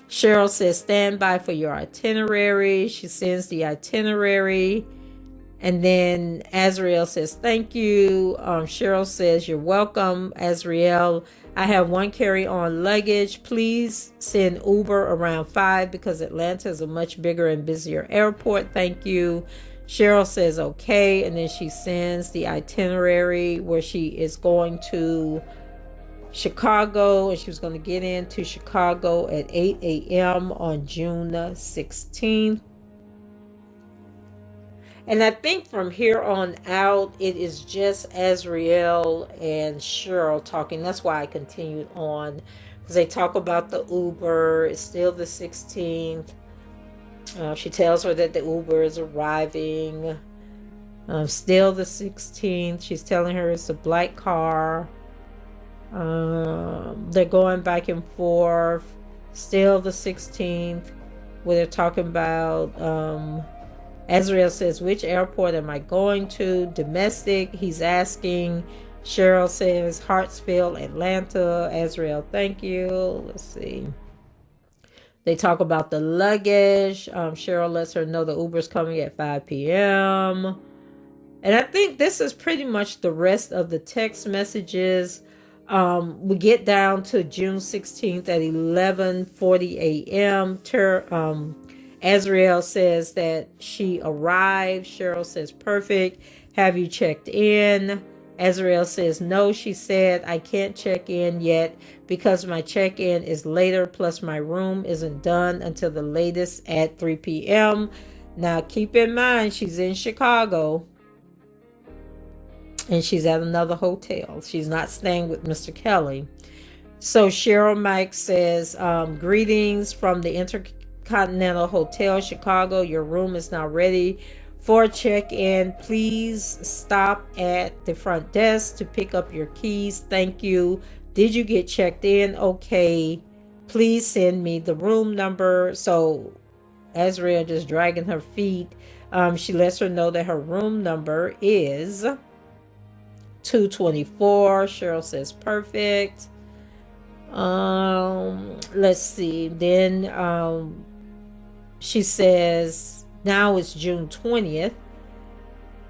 Cheryl says, stand by for your itinerary. She sends the itinerary. And then Azriel says, thank you. Cheryl says, you're welcome. Azriel, I have one carry-on luggage. Please send Uber around 5 because Atlanta is a much bigger and busier airport. Thank you. Cheryl says, okay. And then she sends the itinerary where she is going to Chicago. And she was going to get into Chicago at 8 a.m. on June 16th. And I think from here on out, it is just Azriel and Cheryl talking. That's why I continued on, because they talk about the Uber. It's still the 16th. She tells her that the Uber is arriving. Still the 16th. She's telling her it's a black car. They're going back and forth. Still the 16th, where they're talking about... Azriel says, which airport am I going to? Domestic, he's asking. Cheryl says, Hartsfield, Atlanta. Azriel, thank you. Let's see. They talk about the luggage. Cheryl lets her know the Uber's coming at 5 p.m. And I think this is pretty much the rest of the text messages. We get down to June 16th at 11:40 a.m. Azriel says that she arrived. Cheryl says, perfect. Have you checked in? Azriel says, no. She said, I can't check in yet because my check-in is later. Plus my room isn't done until the latest at 3 p.m. Now keep in mind, she's in Chicago and she's at another hotel. She's not staying with Mr. Kelly. So Cheryl Mike says, greetings from the Continental Hotel, Chicago. Your room is now ready for check-in. Please stop at the front desk to pick up your keys. Thank you. Did you get checked in? Okay. Please send me the room number. So Azriel just dragging her feet. She lets her know that her room number is 224. Cheryl says perfect. Let's see. Then she says now it's June 20th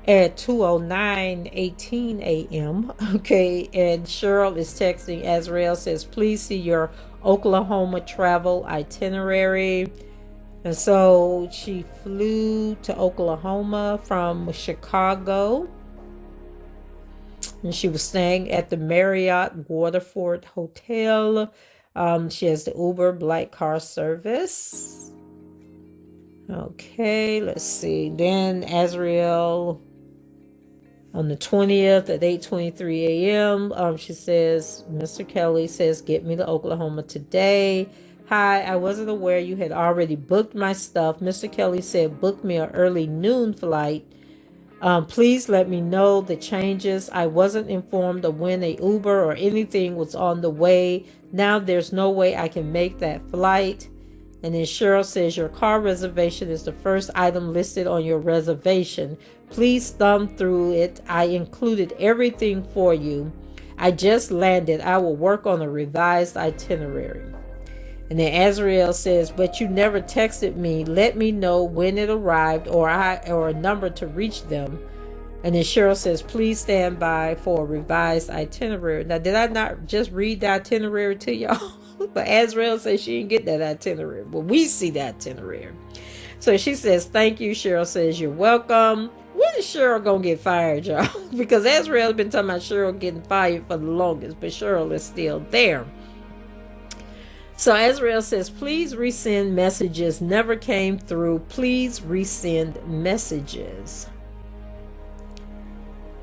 at 2:18 a.m. Okay, and Cheryl is texting. Azriel says, please see your Oklahoma travel itinerary. And so she flew to Oklahoma from Chicago. And she was staying at the Marriott Waterford Hotel. She has the Uber Black car service. Okay, let's see. Then Azriel on the 20th at 8:23 a.m. She says, Mr. Kelly says, get me to Oklahoma today. Hi, I wasn't aware you had already booked my stuff. Mr. Kelly said, book me an early noon flight. Please let me know the changes. I wasn't informed of when a Uber or anything was on the way. Now there's no way I can make that flight. And then Cheryl says, your car reservation is the first item listed on your reservation. Please thumb through it. I included everything for you. I just landed. I will work on a revised itinerary. And then Azriel says, but you never texted me. Let me know when it arrived or a number to reach them. And then Cheryl says, please stand by for a revised itinerary. Now, did I not just read the itinerary to y'all? But Azriel says she didn't get that itinerary. But we see the itinerary. So she says, thank you. Cheryl says, you're welcome. When is Cheryl going to get fired, y'all? Because Azriel has been talking about Cheryl getting fired for the longest. But Cheryl is still there. So Azriel says, please resend messages. Never came through. Please resend messages.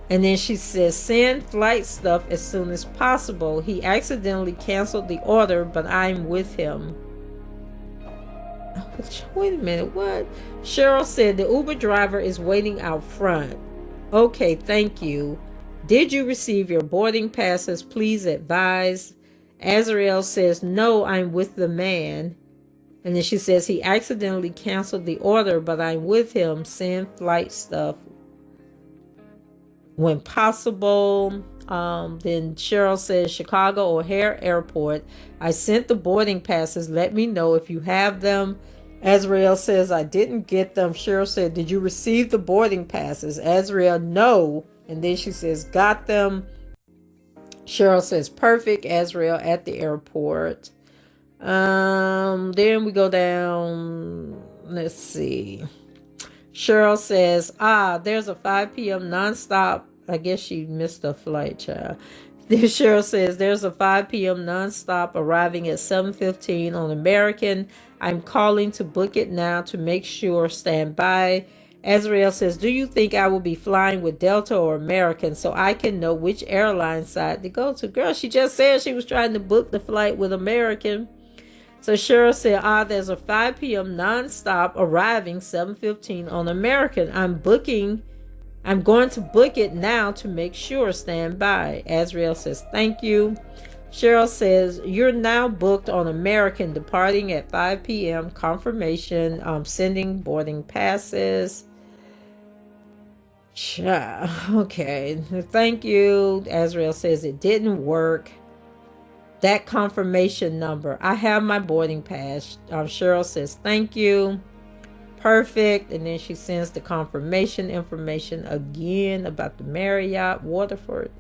And then she says, send flight stuff as soon as possible. He accidentally canceled the order, but I'm with him. Wait a minute, what? Cheryl said, the Uber driver is waiting out front. Okay, thank you. Did you receive your boarding passes? Please advise. Azriel says, no, I'm with the man. And then she says, he accidentally canceled the order, but I'm with him. Send flight stuff when possible. Then Cheryl says, Chicago O'Hare Airport. I sent the boarding passes. Let me know if you have them. Azriel says, I didn't get them. Cheryl said, did you receive the boarding passes? Azriel, no. And then she says, got them. Cheryl says, perfect. Azriel at the airport. Then we go down. Let's see. Cheryl says, there's a 5 p.m. nonstop. I guess she missed a flight, child. Then Cheryl says, there's a 5 p.m. nonstop arriving at 7:15 on American. I'm calling to book it now to make sure. Stand by. Azriel says, do you think I will be flying with Delta or American so I can know which airline side to go to? Girl, she just said she was trying to book the flight with American. So Cheryl said, there's a 5 p.m. nonstop arriving 7:15 on American. I'm going to book it now to make sure. Stand by. Azriel says, thank you. Cheryl says, you're now booked on American, departing at 5 p.m. Confirmation. Sending boarding passes. Okay. Thank you. Azriel says it didn't work. That confirmation number. I have my boarding pass. Cheryl says, thank you. Perfect. And then she sends the confirmation information again about the Marriott Waterford.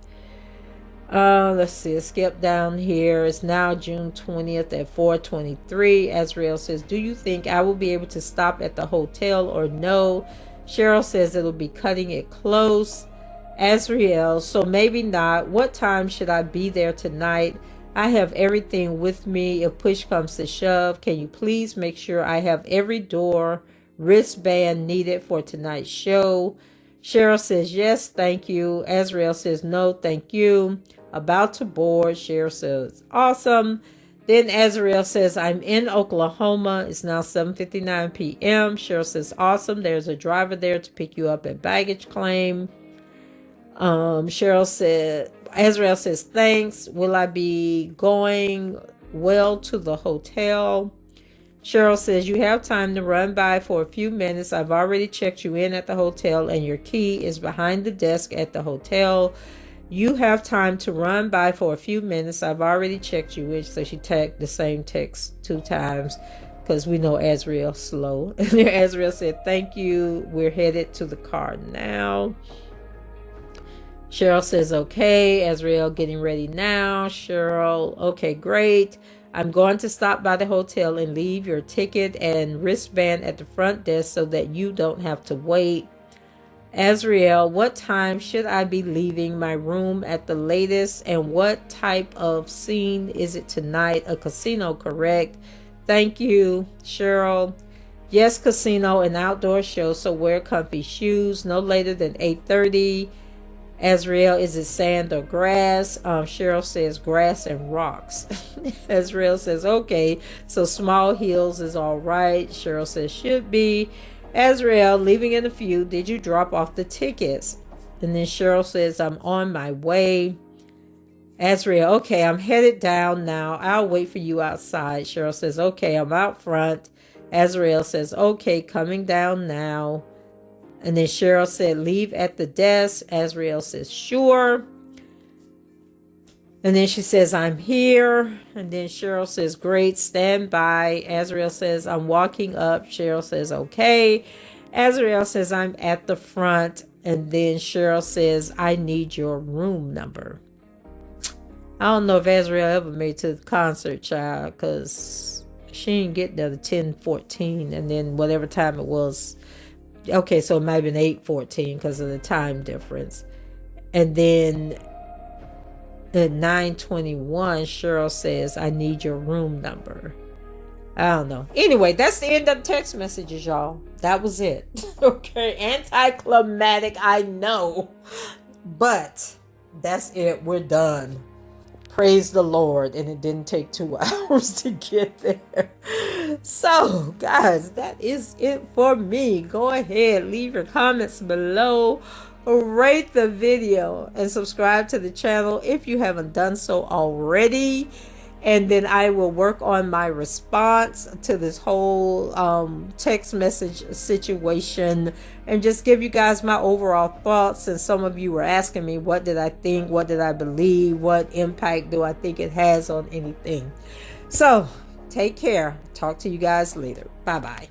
Let's see. Skip down here. It's now June 20th at 4:23. Azriel says, do you think I will be able to stop at the hotel or no? Cheryl says it'll be cutting it close. Azriel, so maybe not. What time should I be there tonight? I have everything with me if push comes to shove. Can you please make sure I have every door wristband needed for tonight's show? Cheryl says, yes, thank you. Azriel says, no, thank you. About to board. Cheryl says, awesome. Then Azriel says, I'm in Oklahoma. It's now 7:59 p.m. Cheryl says, awesome. There's a driver there to pick you up at baggage claim. Azriel says, thanks. Will I be going well to the hotel? Cheryl says, you have time to run by for a few minutes. I've already checked you in at the hotel and your key is behind the desk at the hotel. You have time to run by for a few minutes. I've already checked you in. So she tagged the same text 2 times because we know Azriel's slow. And then Azriel said, thank you. We're headed to the car now. Cheryl says, okay. Azriel, getting ready now. Cheryl, okay, great. I'm going to stop by the hotel and leave your ticket and wristband at the front desk so that you don't have to wait. Azriel, what time should I be leaving my room at the latest? And what type of scene is it tonight? A casino, correct? Thank you. Cheryl, yes, casino and outdoor show, so wear comfy shoes. No later than 8:30. Azriel, is it sand or grass? Cheryl says grass and rocks. Azriel says, okay, so small heels is all right. Cheryl says, should be. Azriel, leaving in a few. Did you drop off the tickets? And then Cheryl says, I'm on my way. Azriel, okay, I'm headed down now. I'll wait for you outside. Cheryl says, okay, I'm out front. Azriel says, okay, coming down now. And then Cheryl said, leave at the desk. Azriel says, sure. And then she says, I'm here. And then Cheryl says, great, stand by. Azriel says, I'm walking up. Cheryl says, okay. Azriel says, I'm at the front. And then Cheryl says, I need your room number. I don't know if Azriel ever made it to the concert, child, because she didn't get there to 10:14. And then whatever time it was. Okay, so it might have been 8:14 because of the time difference. And then at 9:21, Cheryl says, I need your room number. I don't know. Anyway, that's the end of the text messages, y'all. That was it. Okay, anticlimactic, I know. But that's it. We're done. Praise the Lord. And it didn't take 2 hours to get there. So, guys, that is it for me. Go ahead, leave your comments below. Rate the video and subscribe to the channel if you haven't done so already. And then I will work on my response to this whole text message situation and just give you guys my overall thoughts. And some of you were asking me, what did I think? What did I believe? What impact do I think it has on anything? So take care. Talk to you guys later. Bye-bye.